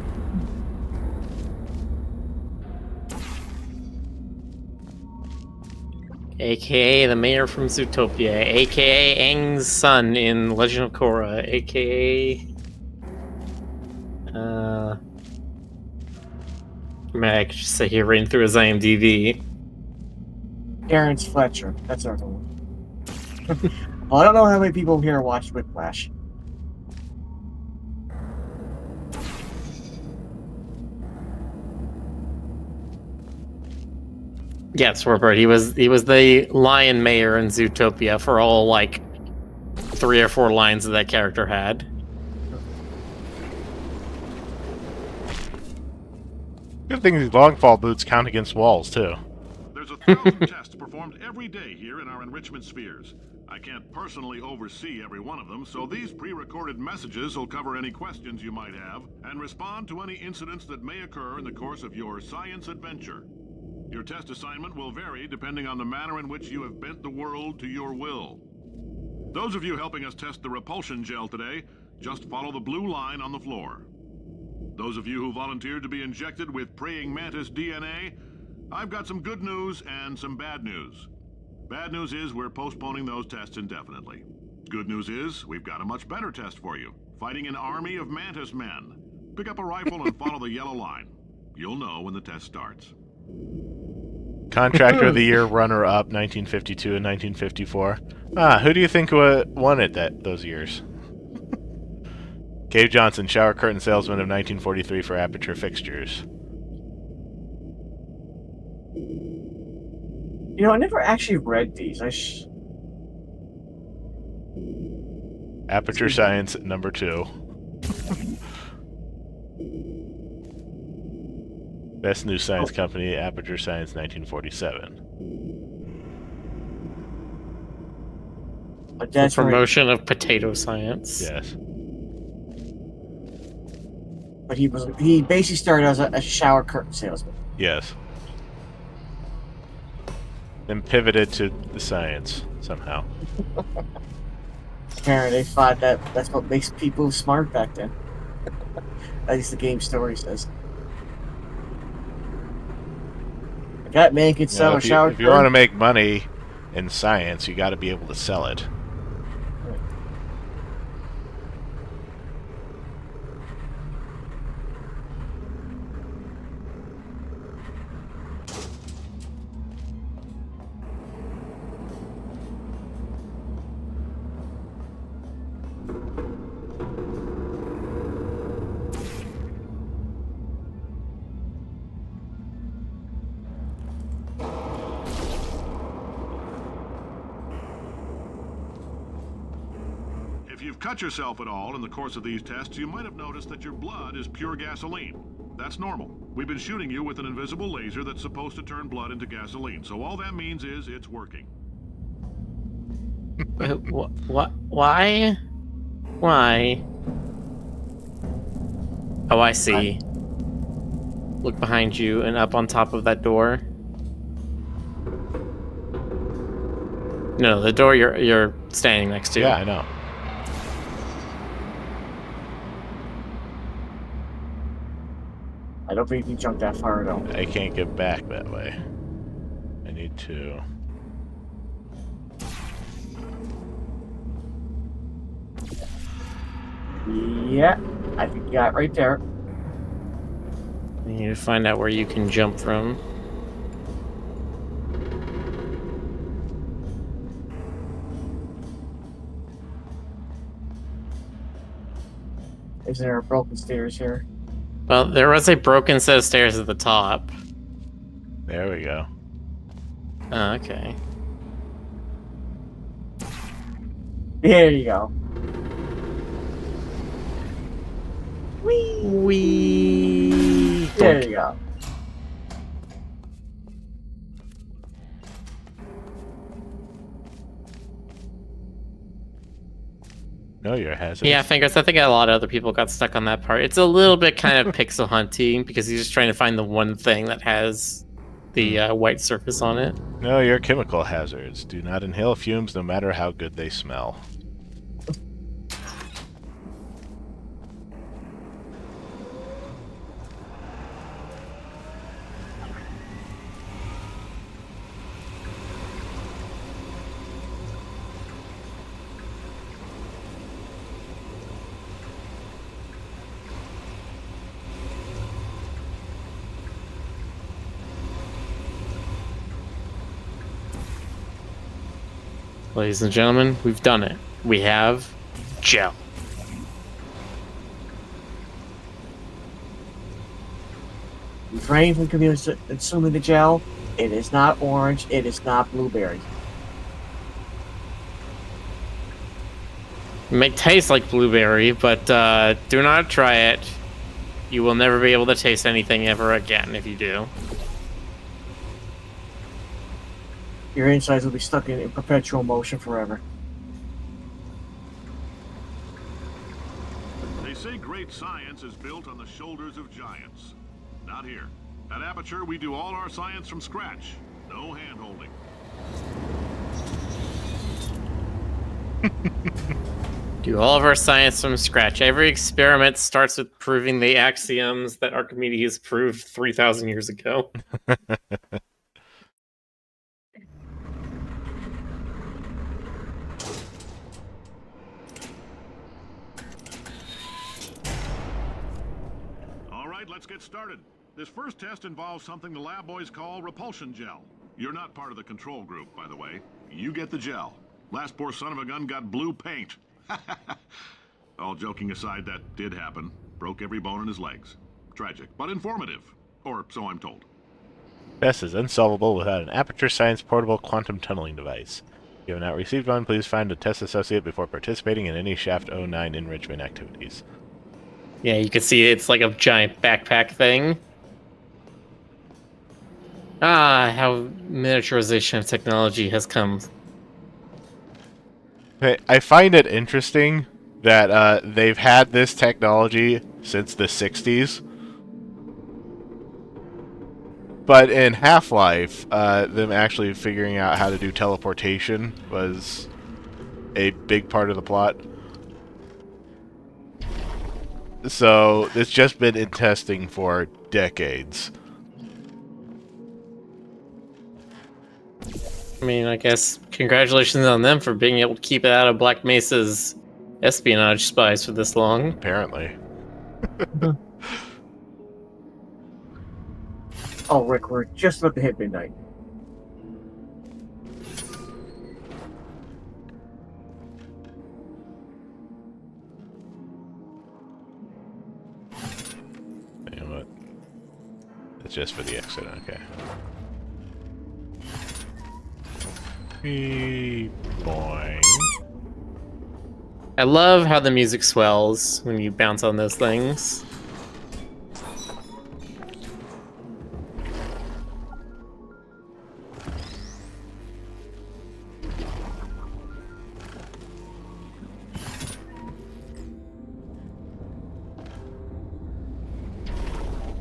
AKA the mayor from Zootopia, AKA Aang's son in Legend of Korra, AKA I mean, I could just say he ran through his IMDb. Terrence Fletcher. That's our one. Well, I don't know how many people here watched Whiplash. Yes, Robert. He was the lion mayor in Zootopia for all like 3 or 4 lines that character had. Good thing these longfall boots count against walls, too. There's 1,000 tests performed every day here in our enrichment spheres. I can't personally oversee every one of them, so these pre-recorded messages will cover any questions you might have and respond to any incidents that may occur in the course of your science adventure. Your test assignment will vary depending on the manner in which you have bent the world to your will. Those of you helping us test the repulsion gel today, just follow the blue line on the floor. Those of you who volunteered to be injected with praying mantis DNA, I've got some good news and some bad news. Bad news is we're postponing those tests indefinitely. Good news is we've got a much better test for you. Fighting an army of mantis men. Pick up a rifle and follow the yellow line. You'll know when the test starts. Contractor of the Year runner-up, 1952 and 1954. Who do you think won it those years? Cave Johnson, shower curtain salesman of 1943 for Aperture Fixtures. You know, I never actually read these. Aperture Science, number 2. Best New Science Company, Aperture Science, 1947. But that's Promotion of potato science. Yes. But he basically started as a shower curtain salesman. Yes. Then pivoted to the science, somehow. Apparently they thought that's what makes people smart back then. At least the game story says. That man could sell a shower curtain. If you want to make money in science, you got to be able to sell it. If you've cut yourself at all in the course of these tests, you might have noticed that your blood is pure gasoline. That's normal. We've been shooting you with an invisible laser that's supposed to turn blood into gasoline, so all that means is it's working. What? Why? Why? Oh, I see. Look behind you and up on top of that door. No, the door you're standing next to. Yeah, I know. I don't think you can jump that far, though. I can't get back that way. I need to... Yeah, I think you got it right there. You need to find out where you can jump from. Is there a broken stairs here? Well, there was a broken set of stairs at the top. There we go. Oh, okay. There you go. Wee. There you go. No, you're hazardous. Yeah, Fingers, I think a lot of other people got stuck on that part. It's a little bit kind of pixel hunting because he's just trying to find the one thing that has the white surface on it. No, you're chemical hazards. Do not inhale fumes no matter how good they smell. Ladies and gentlemen, we've done it. We have gel. Refrain from consuming the gel. It is not orange. It is not blueberry. It may taste like blueberry, but do not try it. You will never be able to taste anything ever again if you do. Your insides will be stuck in perpetual motion forever. They say great science is built on the shoulders of giants. Not here. At Aperture, we do all our science from scratch. No hand-holding. Do all of our science from scratch. Every experiment starts with proving the axioms that Archimedes proved 3,000 years ago. All right, let's get started. This first test involves something the lab boys call repulsion gel. You're not part of the control group, by the way. You get the gel. Last poor son of a gun got blue paint. All joking aside, that did happen. Broke every bone in his legs. Tragic, but informative. Or so I'm told. Test is unsolvable without an Aperture Science portable quantum tunneling device. If you have not received one, please find a test associate before participating in any Shaft 09 enrichment activities. Yeah, you can see it's like a giant backpack thing. Ah, how miniaturization of technology has come. I find it interesting that they've had this technology since the 60s. But in Half-Life, them actually figuring out how to do teleportation was a big part of the plot. So it's just been in testing for decades. I mean, I guess congratulations on them for being able to keep it out of Black Mesa's espionage spies for this long. Apparently. Oh, Rick, we're just about to hit midnight. You know what? It's just for the exit, okay. Boing. I love how the music swells when you bounce on those things.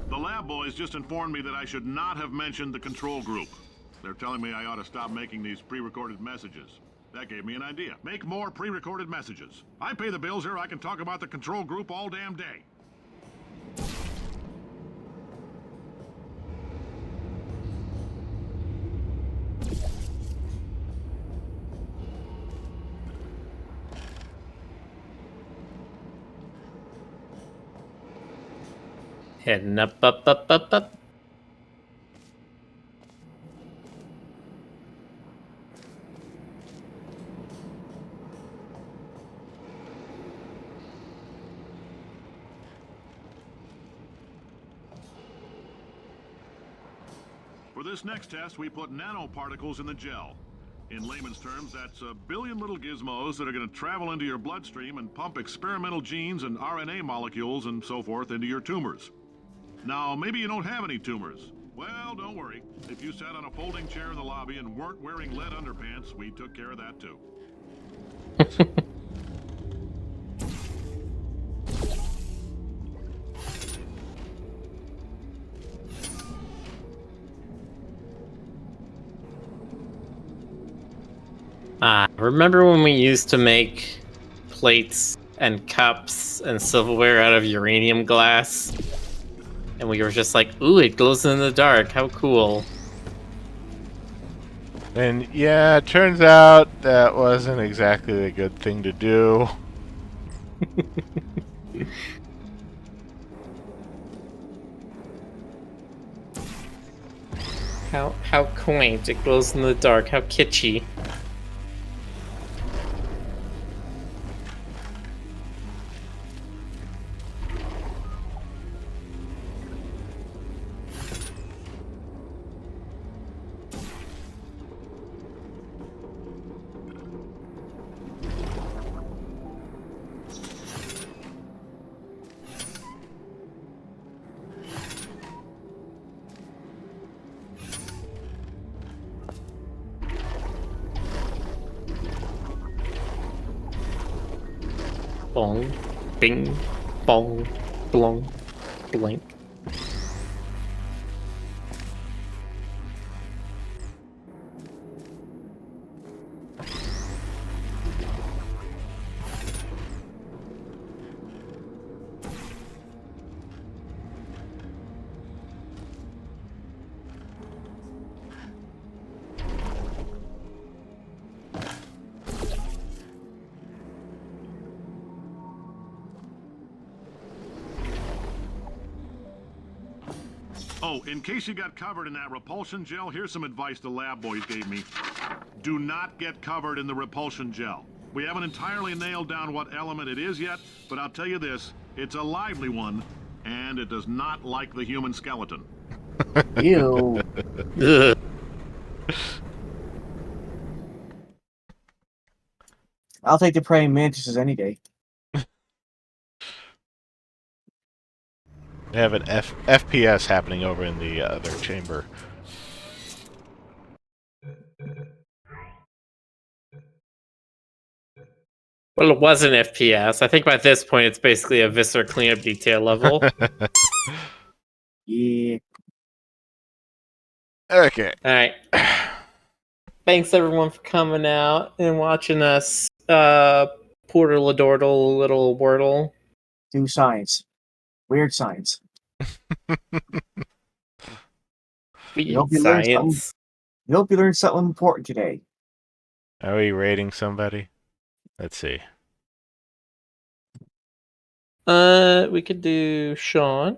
The lab boys just informed me that I should not have mentioned the control group. They're telling me I ought to stop making these pre-recorded messages. That gave me an idea. Make more pre-recorded messages. I pay the bills here, I can talk about the control group all damn day. Heading up. For this next test, we put nanoparticles in the gel. In layman's terms, that's a billion little gizmos that are going to travel into your bloodstream and pump experimental genes and RNA molecules and so forth into your tumors. Now, maybe you don't have any tumors. Well, don't worry. If you sat on a folding chair in the lobby and weren't wearing lead underpants, we took care of that too. Remember when we used to make plates and cups and silverware out of uranium glass? And we were just like, ooh, it glows in the dark, how cool. And yeah, it turns out that wasn't exactly a good thing to do. How quaint, it glows in the dark, how kitschy. Bong, bing, bong, blong, blink. Oh, in case you got covered in that repulsion gel, here's some advice the lab boys gave me. Do not get covered in the repulsion gel. We haven't entirely nailed down what element it is yet, but I'll tell you this, it's a lively one, and it does not like the human skeleton. Ew. Ugh. I'll take the praying mantises any day. They have an FPS happening over in the other chamber. Well, it was an FPS. I think by this point it's basically a Viscera cleanup detail level. Yeah. Okay. Alright. Thanks everyone for coming out and watching us Portal Adortle little Wordle. Do science. Weird science. We hope you learned something. science. We hope you learned something important today. Are we rating somebody? Let's see. We could do Sean.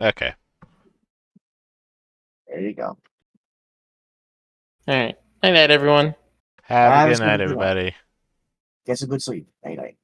Okay. There you go. Alright. Night night everyone. Have a Have good yourself a night, good night. everybody. Get some good sleep. Night night.